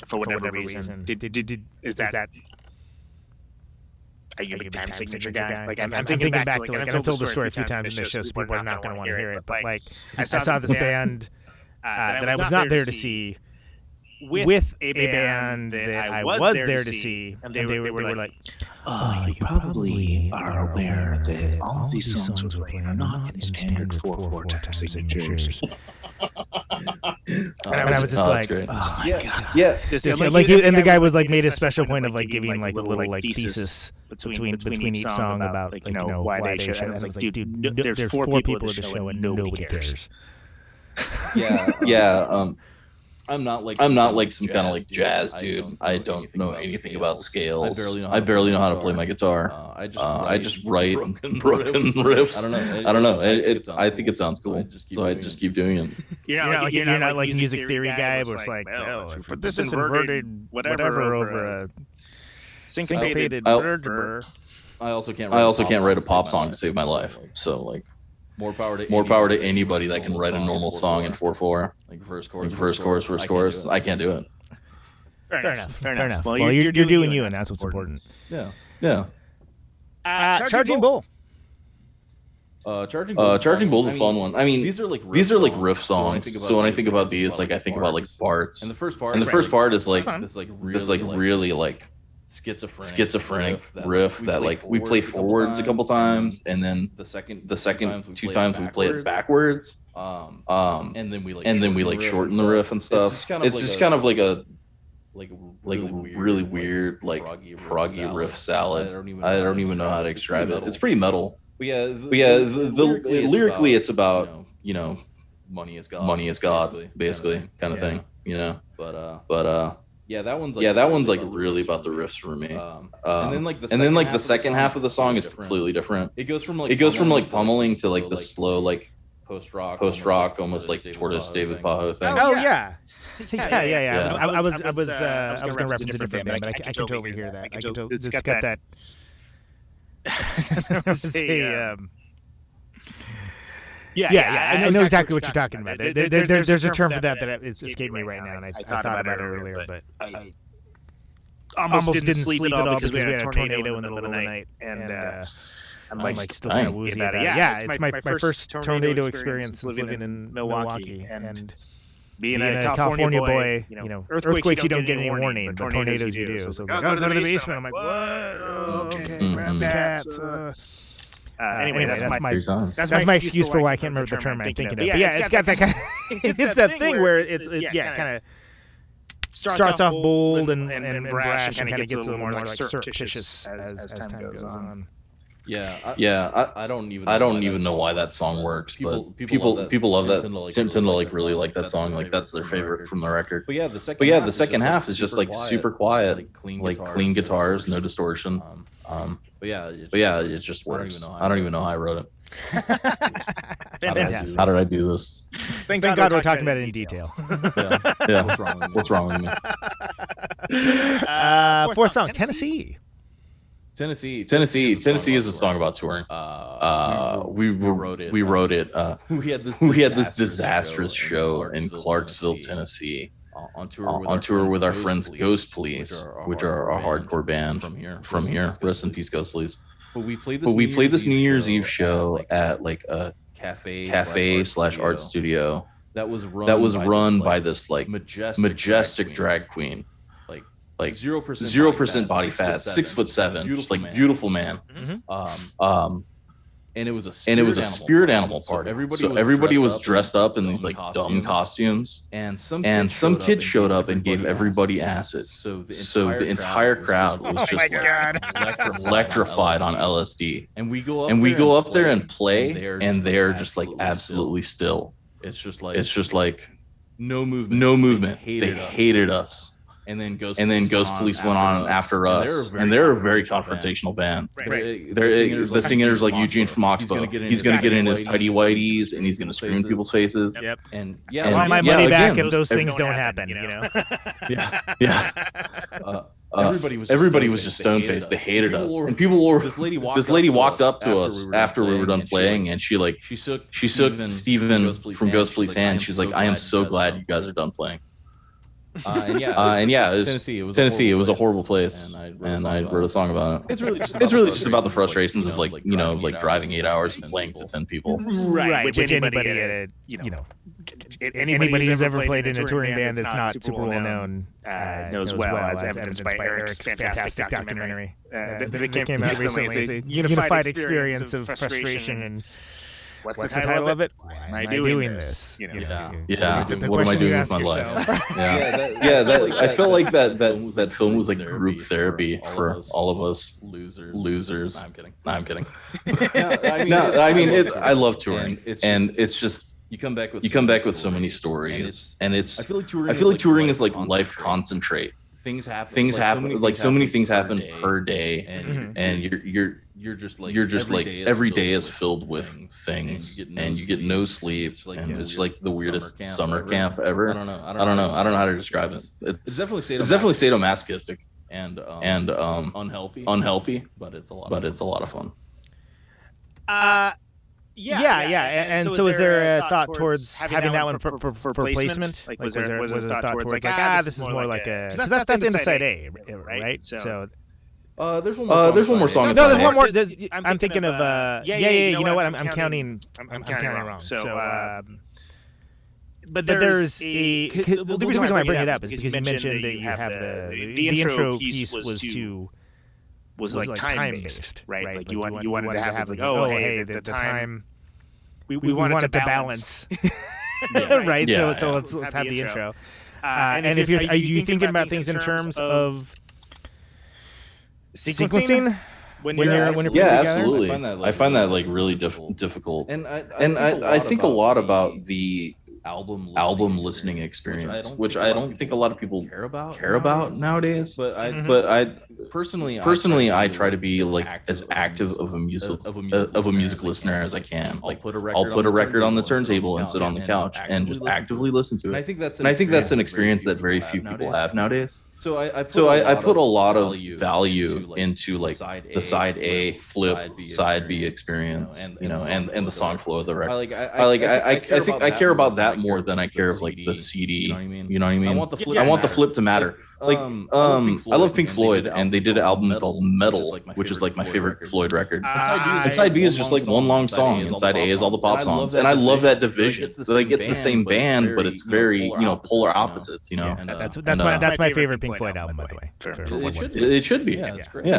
for whatever reason. Is that? Are you a big time signature guy? Like, I'm thinking back to, like, and I've told the story a few times in this show, so people are not going to want to hear it. But like, I saw this band that I was not there to see with a band that I was there to see, and they were like, "Oh, you probably are aware that all of these songs we're playing are not in standard 4/4 time signatures." And I was just like, "Oh my god!" Yeah. And the guy was like made a special point of like giving like a little like thesis between each song about like why they should. And I was like, dude, there's 4 people at the show and nobody cares. Yeah. I'm not like some kind of like jazz dude. I don't know anything about scales. I barely know how to play my guitar. I just write broken riffs. I don't know. I think it sounds cool, so I just keep doing it. You're not like music theory guy, but it's like, put this inverted whatever over a syncopated vertebra. I also can't write a pop song to save my life. So like. More power to anybody that can write a normal song in 4/4, like verse, chorus. I can't do it. Fair enough. Well, you're doing you, and that's what's important. Yeah. Charging Bull. Charging Bull's a fun one. I mean, these are like riff songs. So when I think about these, like I think about like parts. And the first part is like this really like schizophrenic riff that like we play forwards a couple times, and then the second 2 times we play it backwards, and then we like shorten the riff and stuff. It's just kind of like a really weird like proggy riff salad. I don't even know how to describe it. It's pretty metal. But yeah, lyrically it's about money is God basically kind of thing, but yeah, that one's like really about the riffs for me. And then like the second half of the song is completely different. It goes from like pummeling to like the slow like post rock, almost like Tortoise David Pajo thing. Oh yeah. I was going to reference a different band, but I can totally hear that. It's got that. I know exactly what you're talking about. There's a term for that it's escaped me right now, and I thought about it earlier, but I almost didn't sleep at all because we had a tornado in the middle of the night, and I'm like still kind of woozy about it. Yeah, it's my first tornado experience since living in Milwaukee, and being a California boy, earthquakes you don't get any warning, but tornadoes you do. So go to the basement. I'm like, what? Okay, grab the cats. Anyway, that's my excuse for why I can't remember the term I'm thinking of. But yeah, it's got that kind of, it's that thing where it's kind of starts off bold and brash and kind of gets a little more like surreptitious as time goes on. I don't even know why that song works, but people love that. Tend to like really like that song. Like that's their favorite from the record. But yeah, the second half is just like super quiet, like clean guitars, no distortion. But yeah, it just works. I don't even know how I wrote it. Fantastic. How did I do this? Thank God we're talking about it in detail. Yeah. What's wrong with me? Fourth song, Tennessee. Tennessee is a song about touring. We wrote it. We had this disastrous show in Clarksville, Tennessee, on tour with our friends Ghost Police, which are a hardcore band from here. Rest in peace, Ghost Police. But we played this New Year's Eve show at like a cafe/art studio that was run by this like majestic drag queen. Like 0% body fat, 6'7", just like beautiful man. And it was a spirit animal party. Everybody was dressed up in these like dumb costumes, and some kid showed up and gave everybody acid. So the entire crowd was just electrified on LSD. And we go up there and play, and they're just like absolutely still. It's just like no movement. They hated us. And then Ghost Police went on after us, and they're a very confrontational band. The singer's like Eugene from Oxbow. He's gonna get in his tidy whities, and he's gonna scream in people's faces. Yep. And I want my money back if those things don't happen. You know. Yeah. Everybody was just stone faced. They hated us, and people were. This lady walked up to us after we were done playing, and she shook Steven from Ghost Police's hand. She's like, "I am so glad you guys are done playing." Tennessee. It was a horrible place, and I wrote a song about it. It's really just about the frustrations of like driving 8 hours and playing to 10 people. Right, which anybody who's ever played in a touring band that's not super well known knows well, as evidenced by Eric's fantastic documentary that came out recently. It's a unified experience of frustration and. What's the title of it? Why am I doing this? What am I doing with my life? I felt like that film was like group therapy for all of us losers. I'm kidding. I love touring, and it's just you come back with so many stories, and I feel like touring is like life concentrate. Things happen. Like so many things happen per day, and you're just like every day is filled with things, and you get no sleep, and it's like the weirdest summer camp ever. I don't know how to describe it. It's definitely sadomasochistic and unhealthy, but it's a lot of fun. And so is there a thought towards having that one for placement? Like, was there a thought towards like, this is more like a... Because that's inside A, right? So... There's one more song. No, there's one more. I'm thinking of... You know what? I'm counting wrong. So... But there's a... The reason why I bring it up is because you mentioned that you have the intro piece was like time-based, right? Like you wanted to have like, the time... We wanted to balance. Right? So let's have the intro. And if are you thinking about things in terms of sequencing when you're putting together? Absolutely. I find that like really difficult. And I think a lot about the album listening experience, which I don't think a lot of people care about nowadays. But I personally I try to be like as active of a music listener as I can. Like I'll put a record on the turntable and sit on the couch and just actively listen to it. And I think that's an experience that very few people have nowadays. So I put a lot of value into like the side A flip, side B experience, and the song flow of the record. I think I care about that more than I care of like the CD. You know what I mean? I want the flip to matter. Like I love Pink Floyd, and they did an album called Metal, which is like my favorite Floyd record. And side B is just like one long song, and side A is all the pop songs, and I love that division. It's the same band, but it's very polar opposites. That's my favorite Pink Floyd album, by the way. It should be. Yeah,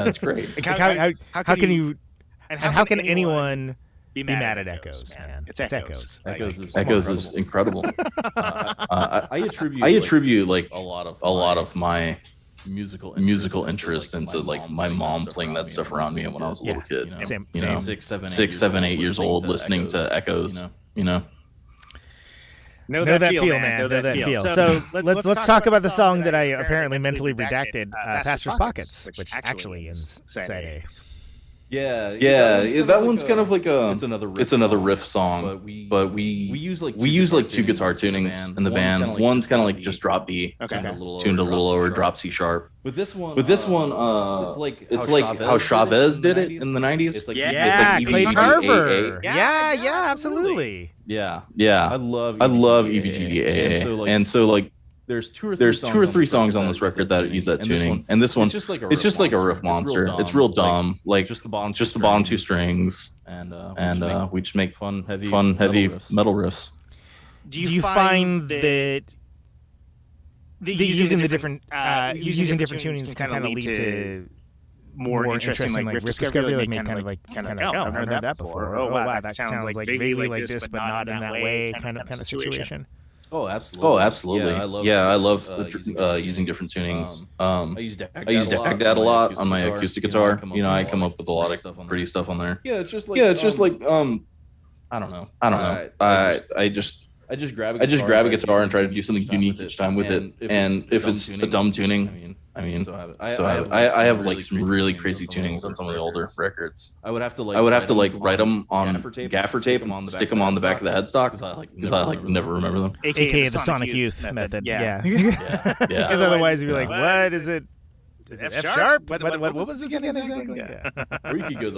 it's great. How can you? And how can anyone be mad at Echoes, man? It's Echoes. Echoes is incredible. I attribute like a lot of my musical interest into like my mom playing that stuff around me when I was a little kid. Same. 6, 7, 8 years old, listening to Echoes. Know that feel, man. Know that feel. So let's talk about the song that I apparently mentally redacted, Pastor's Pockets, which actually is side A. Yeah, that one's kind of like a it's another riff song, but we use like two guitar tunings in the band. One's kind of like just drop B, tuned a little lower, drop C sharp. With this one, it's like how Chavez did it in the 90s. It's like Clay Tarver. Yeah, absolutely. Yeah. I love EBGAA, and so like. There's two or three songs on this record that use that tuning, and this one, it's just like a riff monster. It's real dumb, like just the bottom two strings, and we just make fun, heavy metal riffs. Do you find that using different tunings kind of lead to more interesting like riff discovery, like kind of I've heard that before. Oh wow, that sounds like vaguely like this, but not in that way, kind of situation. Oh, absolutely. Yeah, I love using different tunings. I use DAG a lot on my acoustic guitar. I come up with a lot of pretty stuff on there. Yeah, it's just like I don't know. I just grab a guitar and try to do something unique each time with it. And if it's a dumb tuning, I have like some really crazy tunings on some of the older records. I would have to write them on gaffer tape and stick them on the back of the headstock because I never remember them. AKA the Sonic Youth method. Yeah. Because otherwise you'd be like, what is it? Is it F sharp? What was this again exactly? Yeah. Or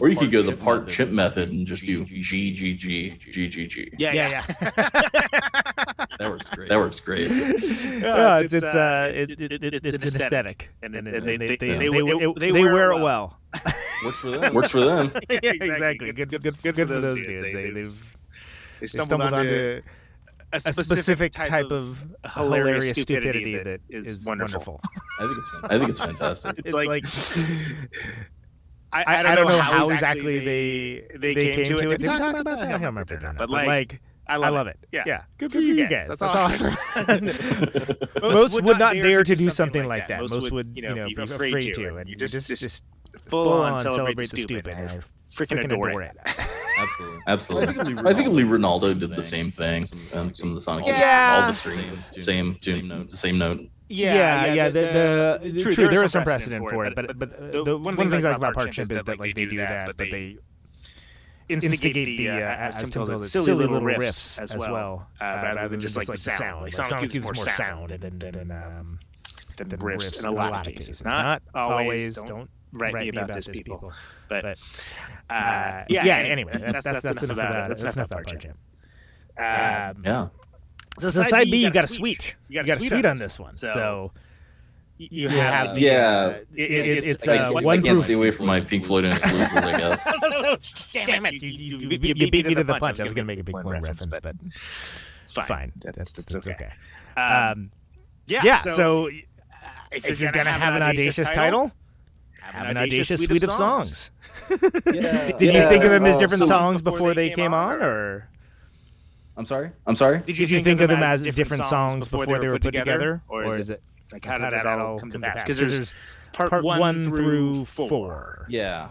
you could go the part chimp method and just do G G G G G G. Yeah. That works great. It's an aesthetic, and they wear it well. Works for them. Yeah, exactly. Good for those dudes. They stumbled onto a specific type of hilarious stupidity that is wonderful. I think it's fantastic. It's like I don't know how exactly they came to it. Did we talk about that? I don't remember, but like I love it. Yeah. Good for you guys. That's awesome. Most would not dare to do something like that. Most would be afraid to, and you just full on celebrate the stupid. I freaking adore it. Absolutely. I think Lee Ronaldo did the same thing. Some of the Sonic, all the strings, same tune, same note. Yeah. True, there is some precedent for it, but the one of the things I like about Partnership is that like they do that, but they instigate the as Tim called it, silly little riffs as well, rather than just like the sound. Like Sonic Youth is more sound than riffs in a lot of cases. Not always. Don't write me about this, people. But anyway, that's enough about it. That's enough about Partnership. So side B, you got a suite. You got a suite on this one. So you have it's I can't stay away from my Pink Floyd influences, I guess. Damn it! You beat me to the punch. I was gonna make a Pink Floyd reference, but it's fine. That's okay. So if you're gonna have an audacious title, have an audacious suite of songs. Did you think of them as different songs before they came on, or? I'm sorry. Did you think of them as different songs before they were put together, or is it like how did that all come to pass? Because there's part 1 through 4. Yeah.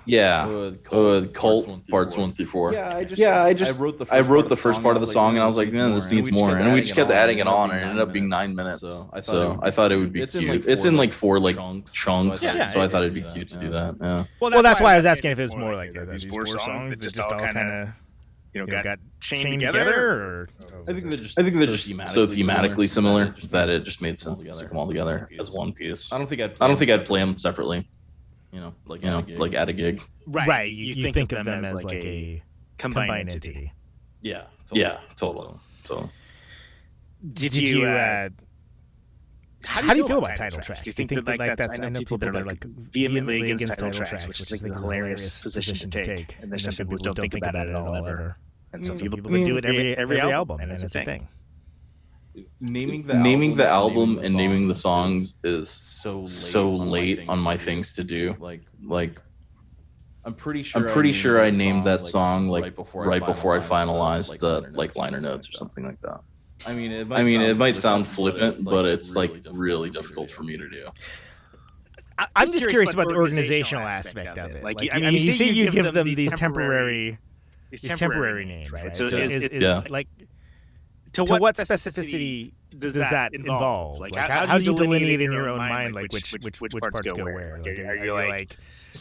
Cult parts 1 through 4. I wrote the first part of the song, and I was like, man, this needs more, and we just kept adding it on, and it ended up being 9 minutes. So I thought it would be cute. It's in like 4 chunks, so I thought it'd be cute to do that. Yeah. Well, that's why I was asking if it was more like these 4 songs that just all kind of got chained together, or I think they're just so thematically similar that it just made sense to stick them all together as one piece. I don't think I'd play them separately. Like at a gig. Right. You think of them as like a combined entity. Yeah. Totally. So, did you? How do you feel about title tracks? Do you think that that's? I know people are like vehemently against title tracks, which is like a hilarious position to take. And there's some people who don't think about it at all ever. And some people would do it every album, and it's a thing. Naming the album and naming the songs is so late on my things to do. Like I'm pretty sure I named that song like right before I finalized the like liner notes or something like that. I mean, it might sound flippant, but it's like really difficult for me to do. I'm just curious about the organizational aspect of it. Like, I mean, you say you give them these temporary names, right? So is like to what specificity does that involve? Like, how do you delineate in your own mind like which parts go where? Like, are you like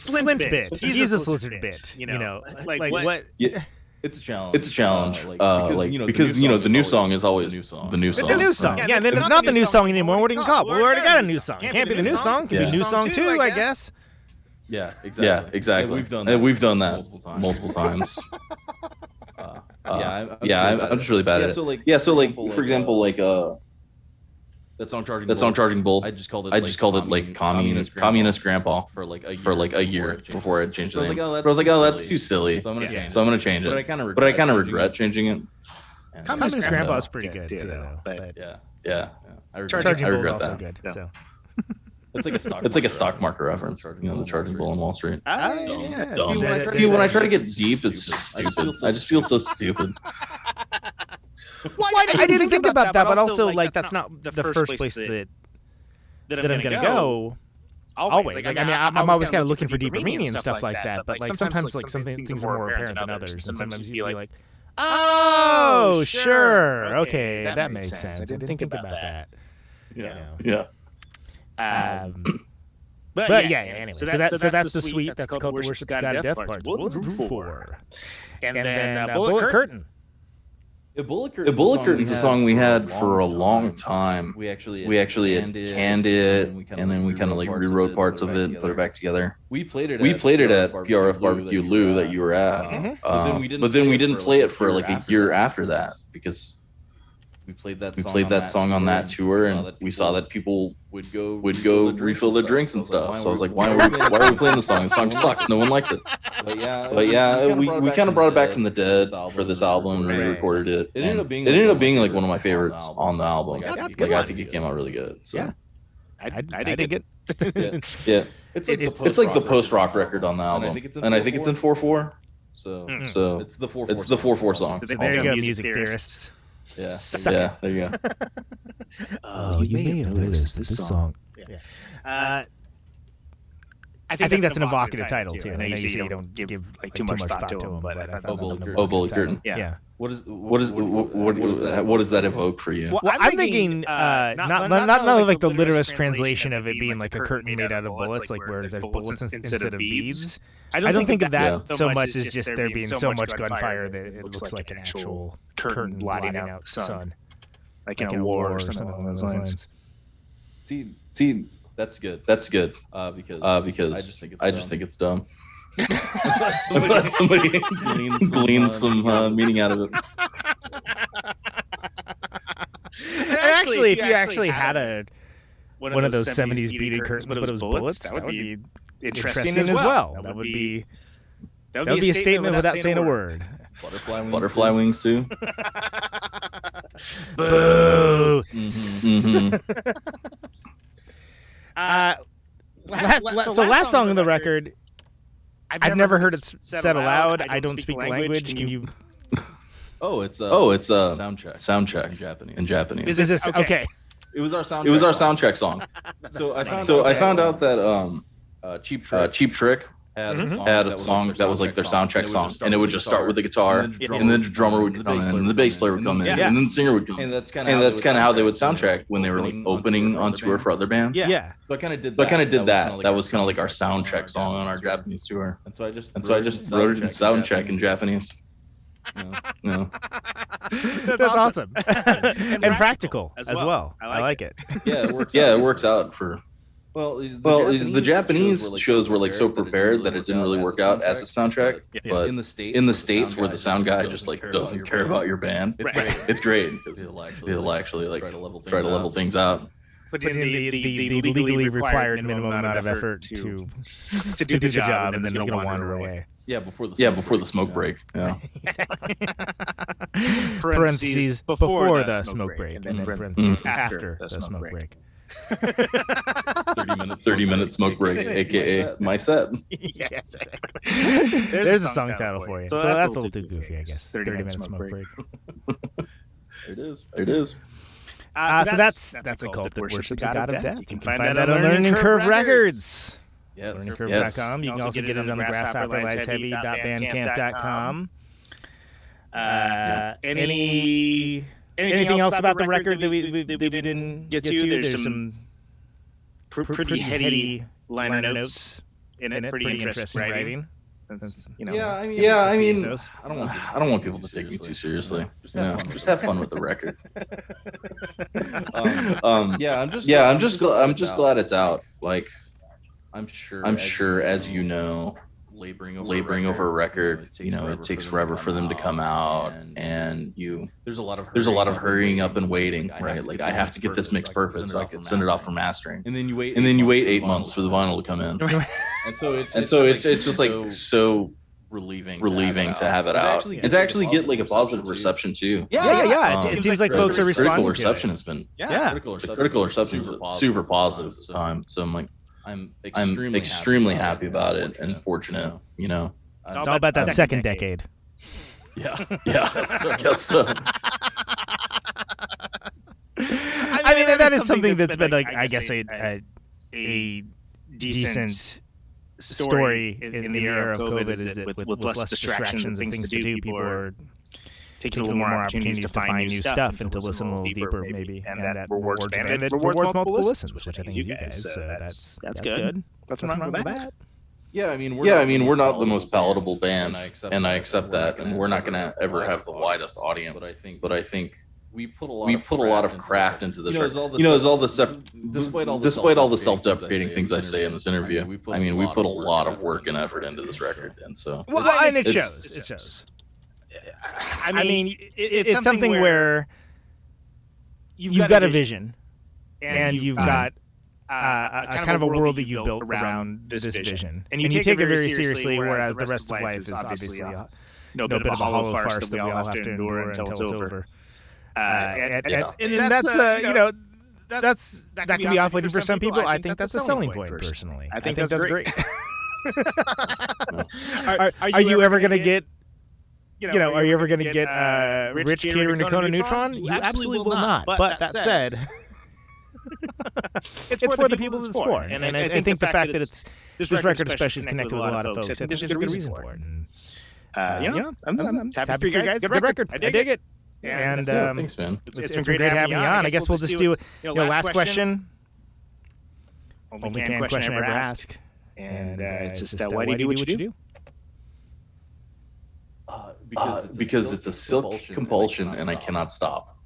Slint bit, Jesus lizard bit. You know, like what? Yeah. It's a challenge. It's a challenge. Because the new song is always the new song. The new song. Yeah, then it's not the new song anymore. What do you call it? We already got a new song. It can't be the new song. It can be new song 2, I guess. Yeah, exactly. Yeah, exactly. We've done that multiple times. I'm just really bad at it. So like, for example, like that song Charging Bull. I just called it like communist grandpa for like a year before I changed the name. But I was like, oh, that's too silly. So I'm gonna change it. But I kind of regret changing it. Communist grandpa is pretty good too, but yeah. Charging I Bull is regret also that. good. So. It's like a stock market reference, the Charging Bull on Wall Street. Yeah. When I try to get deep, it's just stupid. I just feel so stupid. I didn't think about that, but also like that's not the first place that I'm gonna go. Always. Like, I mean, I'm always kind of looking for deeper meaning and stuff like that. But like sometimes like some things are more apparent than others, and sometimes you be like, oh, sure, okay, that makes sense. I didn't think about that. Yeah. But yeah. Anyway, so that's the suite. That's called the Worship's God of Death Parts. Bullet 4, and then Bullet Curtain. Bullet Curtain is a song we had for a long time. We actually had canned it, and then we kind of like rewrote parts of it and put it back together. We played it at PRF Barbecue Lou that you were at, but then we didn't play it for like a year after that because we played that song on that tour, and we saw that people would go refill their drinks and stuff. So I was like, why are we playing the song? The song sucks. No one likes it. But yeah, we kind of brought it back from the dead for this album and re-recorded it. It ended up being like one of my favorites on the album. Like I think it came out really good. So. Yeah, I dig it. Yeah. It's like the post-rock record on the album, and I think it's in 4/4. So it's the 4/4 song. So there you go, music theorists. Yeah, there you go. Oh, you may have noticed this song. Yeah. I think that's an evocative title too. I know you say you don't give like too much thought to them, but I thought that was an Bullet Curtain. Yeah. What does that evoke for you? Well, I'm thinking not like the literalist translation of it being like a curtain made out of bullets, like where there's bullets instead of beads. I don't think of that so much as just there being so much gunfire that it looks like an actual curtain blotting out the sun, like in a war or something along those lines. See, that's good. Because I just think it's dumb. Somebody gleans some meaning out of it. Actually, if you actually had one of those 70s beaded curtains, but it was bullets, that would be interesting as well. That would be a statement without saying a word. Butterfly wings too. Boo. So last song on the record, I've never heard it said aloud. I don't speak the language. Can you? It's soundcheck in Japanese. Is this okay? It was our soundcheck song. So I found out that Cheap Trick had a song that was like their soundcheck song, and it would just start with the guitar, and then the drummer would come in, and the bass player would come in, and then the singer would come in, and that's kind of how they would soundtrack when they were like opening on tour for other bands. Yeah. So I kind of did that. That was kind of like our soundcheck song on our Japanese tour, and so I just wrote it in soundcheck in Japanese. No. That's awesome. And practical as well. I like it. Yeah, it works out for. Well, the Japanese shows were like so prepared that it didn't really work out as a soundtrack. But in the states, where the sound guy just like doesn't care about your band, it's great because he'll actually like try to level things out. But in the legally required minimum amount of effort to do the job, and then he's going to wander away. Yeah, before the smoke break. Yeah. Parentheses before the smoke break, and then parentheses after the smoke break. 30 minute smoke break, aka my set. Yes, exactly. There's a song title for you. So that's a little too goofy, I guess. 30 minute smoke break. It is. So that's a cult that worships the God of Death. You can find that on Learning Curve Records. Yes. LearningCurve.com. You can also get it on grasshopper.heavy.bandcamp.com. Anything else about the record that we didn't get to? There's some pretty heady liner notes in it. Pretty interesting writing. I mean, I don't want people to take me too seriously. Just have fun with the record. I'm just glad it's out. Like, I'm sure, as you know, laboring over a record, it takes forever for them to come out, and there's a lot of hurrying up and waiting, right? Like, I have to get this mix perfect so I can send it off for mastering, and then you wait 8 months for the vinyl to come in, and so it's just like so relieving to have it out. It's actually get like a positive reception too. Yeah. It seems like folks are responding. Critical reception has been critical reception is super positive this time. So I'm like, I'm extremely happy about it and fortunate, It's all about that second decade. Yeah, I guess so. I mean, that is something that's been like, I guess, a decent story in the era of COVID is that with less distractions and things to do, people are taking a little more opportunities to find new stuff and to listen a little deeper, maybe, and that rewards multiple listens, which I think is you guys. So that's good. That's not bad. Yeah, I mean, we're not the most palatable band, and I accept that, and we're not gonna ever have the widest audience. But I think we put a lot of craft into this. Despite all the self-deprecating things I say in this interview, I mean, we put a lot of work and effort into this record, and so and it shows. I mean, it's something where you've got a vision, and you've got a kind of a world that you built around this vision, and you take it very seriously. Whereas the rest of life is obviously a bit of a hollow farce that we all have to endure until it's over. And that can be off-putting for some people. I think that's a selling point, personally. I think that's great. Are you ever going to get? Are you ever going to get Rich catering to Conan Neutron? You absolutely will not. But that said, it's for the people it's for. And I think the fact that this record especially is connected with a lot of folks, I think there's a good reason for it. I'm happy for you guys. Good record. I dig it. And thanks, man. It's been great having you on. I guess we'll just do last question. Only can question I ever ask. And it's just why do you do what you do? Because it's a silk compulsion, and I cannot stop.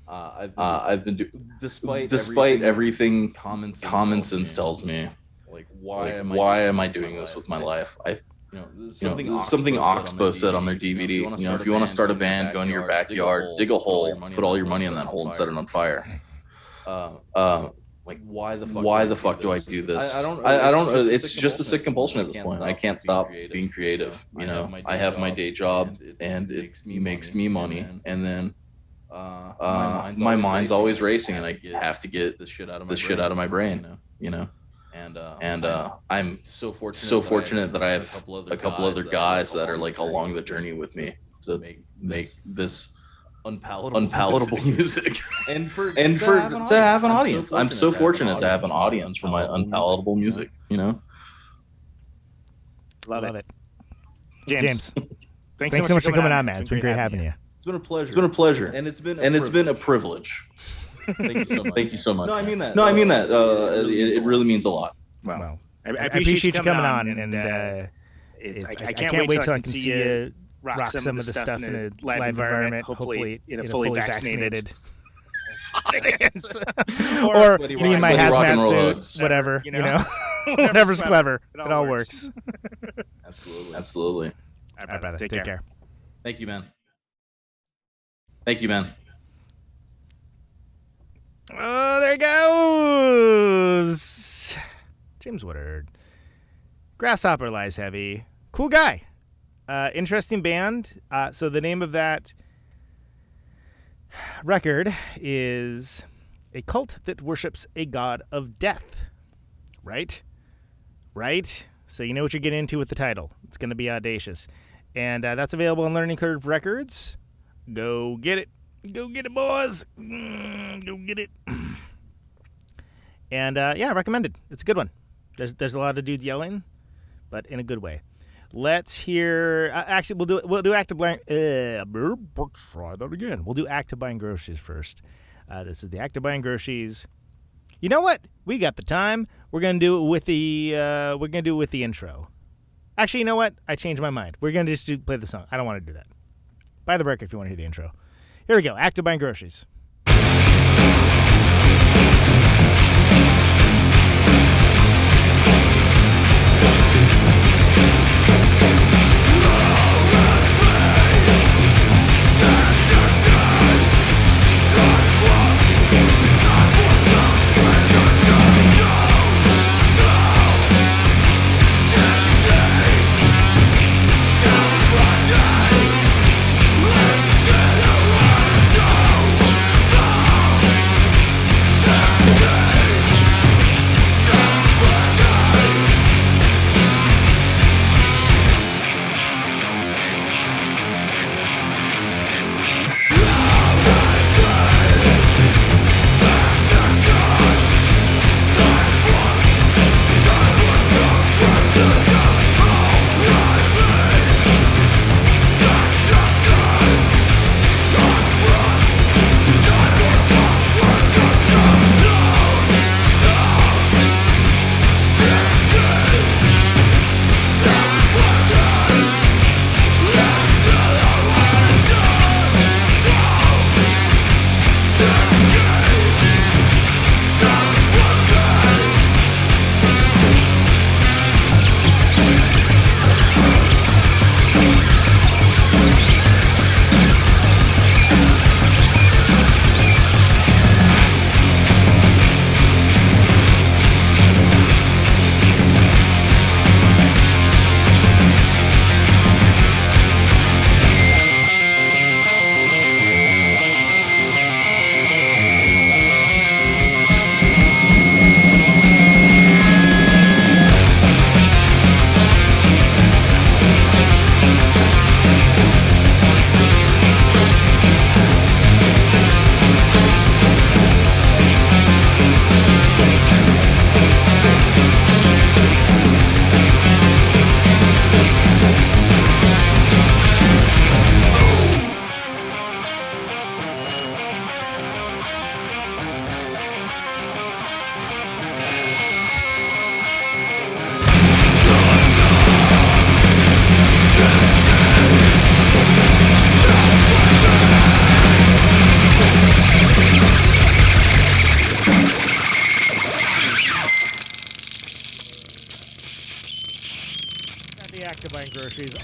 I've been despite everything common sense tells me. Like, why am I doing this with my life? Something Oxbow said on their DVD. If you want to start a band, go into your backyard, dig a hole, put all your money in that hole, and set it on fire. Like, why the fuck do I do this? I don't. It's just a sick compulsion at this point. I can't stop being creative. I have my day job, and it makes me money, and then my mind's always racing, and I have to get the shit out of my brain. And I'm so fortunate that I have a couple other guys that are like along the journey with me to make this unpalatable music, and to have an audience. I'm so fortunate to have an audience for my unpalatable music. Love it. James, thanks so much for coming on, man. It's been great having you. It's been a pleasure, and it's been a privilege. Thank you so much. No, I mean that. It really means a lot. Well, I appreciate you coming on, and I can't wait till I can see you rock some of the stuff in a live environment, hopefully in a fully vaccinated audience. Or in my hazmat suit, whatever, whatever's clever. It all works. Absolutely. All right, brother. Take care. Thank you, man. Oh, there he goes. James Woodard. Grasshopper Lies Heavy. Cool guy. Interesting band. So the name of that record is A Cult That Worships a God of Death. Right? So you know what you're getting into with the title. It's going to be audacious. And that's available on Learning Curve Records. Go get it. Go get it, boys. Go get it. And recommended. It's a good one. There's a lot of dudes yelling, but in a good way. Let's hear. Actually, we'll do Active Blind. Try that again. We'll do Active Buying Groceries first. This is the Active Buying Groceries You know what? We got the time. We're gonna do it with the intro. Actually, you know what? I changed my mind. We're gonna just play the song. I don't want to do that. Buy the record if you want to hear the intro. Here we go. Active Buying Groceries.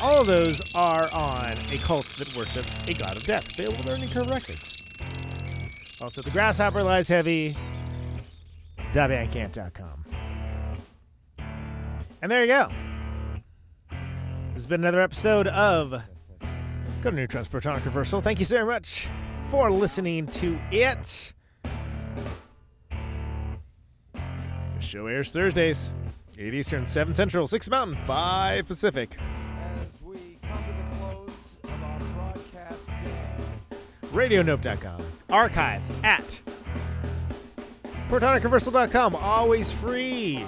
All of those are on A Cult That Worships a God of Death. Available at Learning Curve Records. Also, The Grasshopper Lies Heavy. .bandcamp.com. And there you go. This has been another episode of Go to Neutron's Protonic Reversal. Thank you so much for listening to it. The show airs Thursdays, 8 Eastern, 7 Central, 6 Mountain, 5 Pacific. RadioNope.com. Archives at ProtonicReversal.com. Always free.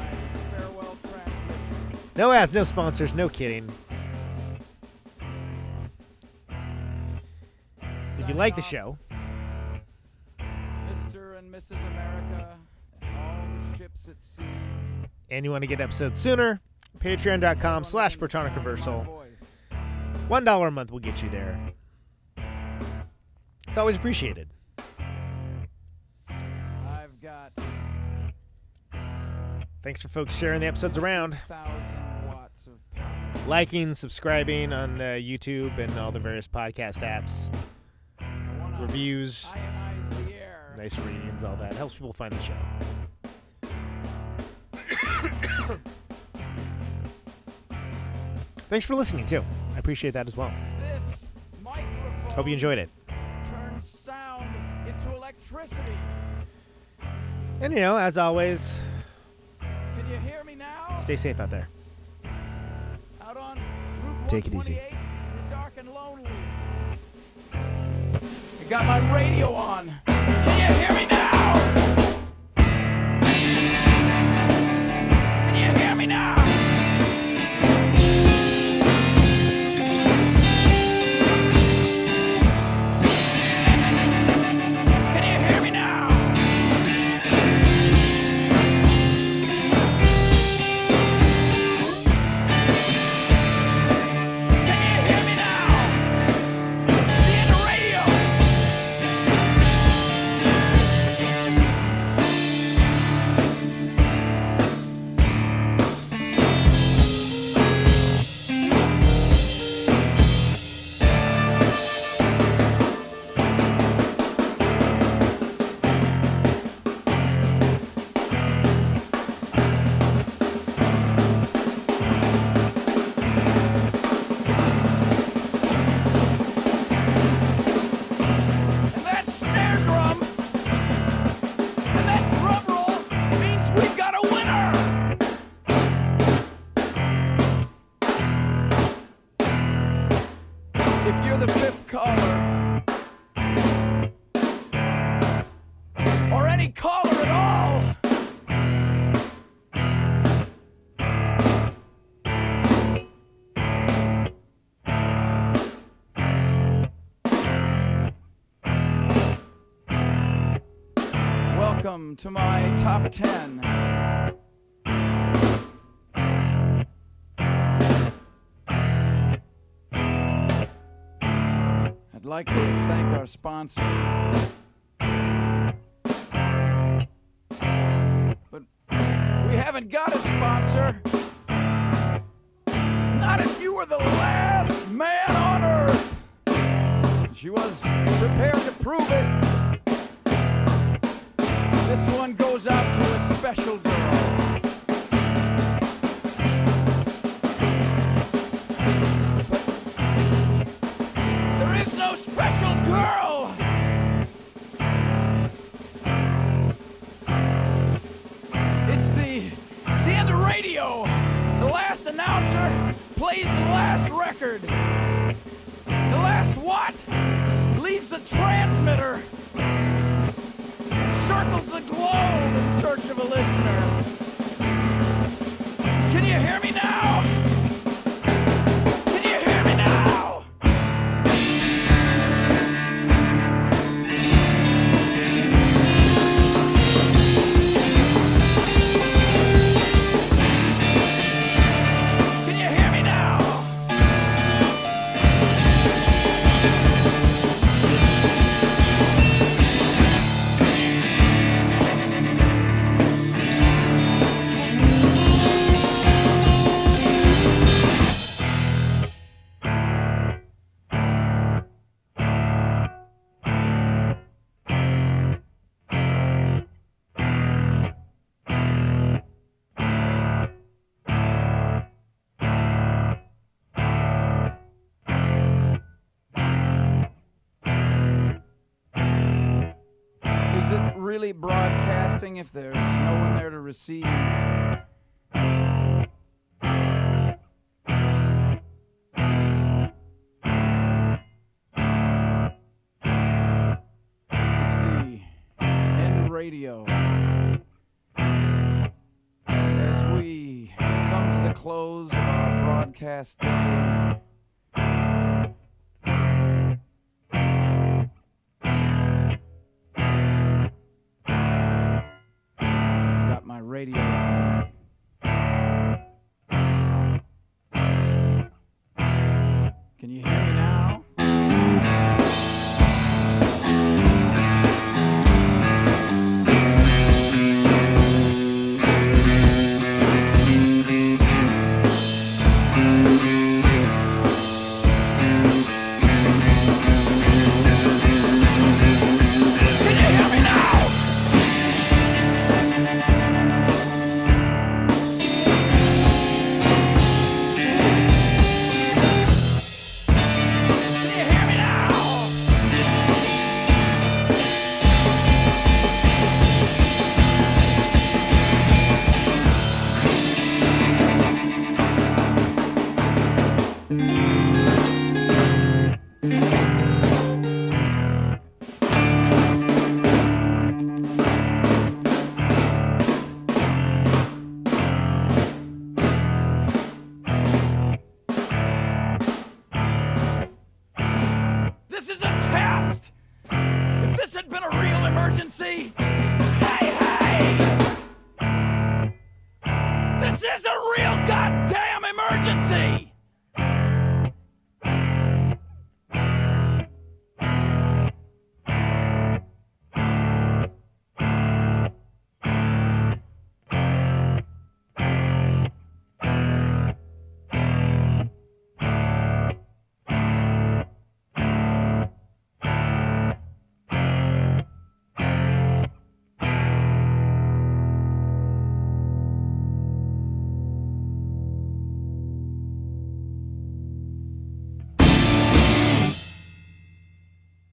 No ads, no sponsors, no kidding. If you like the show, Mr. and Mrs. America, and all the ships at sea, and you want to get episodes sooner, Patreon.com/ProtonicReversal. $1 a month will get you there. It's always appreciated. I've got Thanks for folks sharing the episodes around. 1,000 watts of power. Liking, subscribing on YouTube and all the various podcast apps. Reviews, Ionize the air. nice readings, all that. Helps people find the show. Thanks for listening, too. I appreciate that as well. This microphone Hope you enjoyed it. turns sound into electricity. And, you know, as always, Can you hear me now? stay safe out there. Out on Route Take it easy. 128, you're dark and lonely. I got my radio on. Can you hear me now? Can you hear me now? Can you hear me now? if you're the fifth caller, or any caller at all, welcome to my top 10. I'd like to thank our sponsor, but we haven't got a sponsor. Not if you were the last man on Earth. She was prepared to prove it. This one goes out to a special girl. No special girl. It's the end of radio. The last announcer plays the last record. The last what? Leaves the transmitter. Circles the globe in search of a listener. Can you hear me now? Really broadcasting if there's no one there to receive? It's the end of radio. As we come to the close of our broadcast day, radio. Can you hear me now? This is a test! If this had been a real emergency,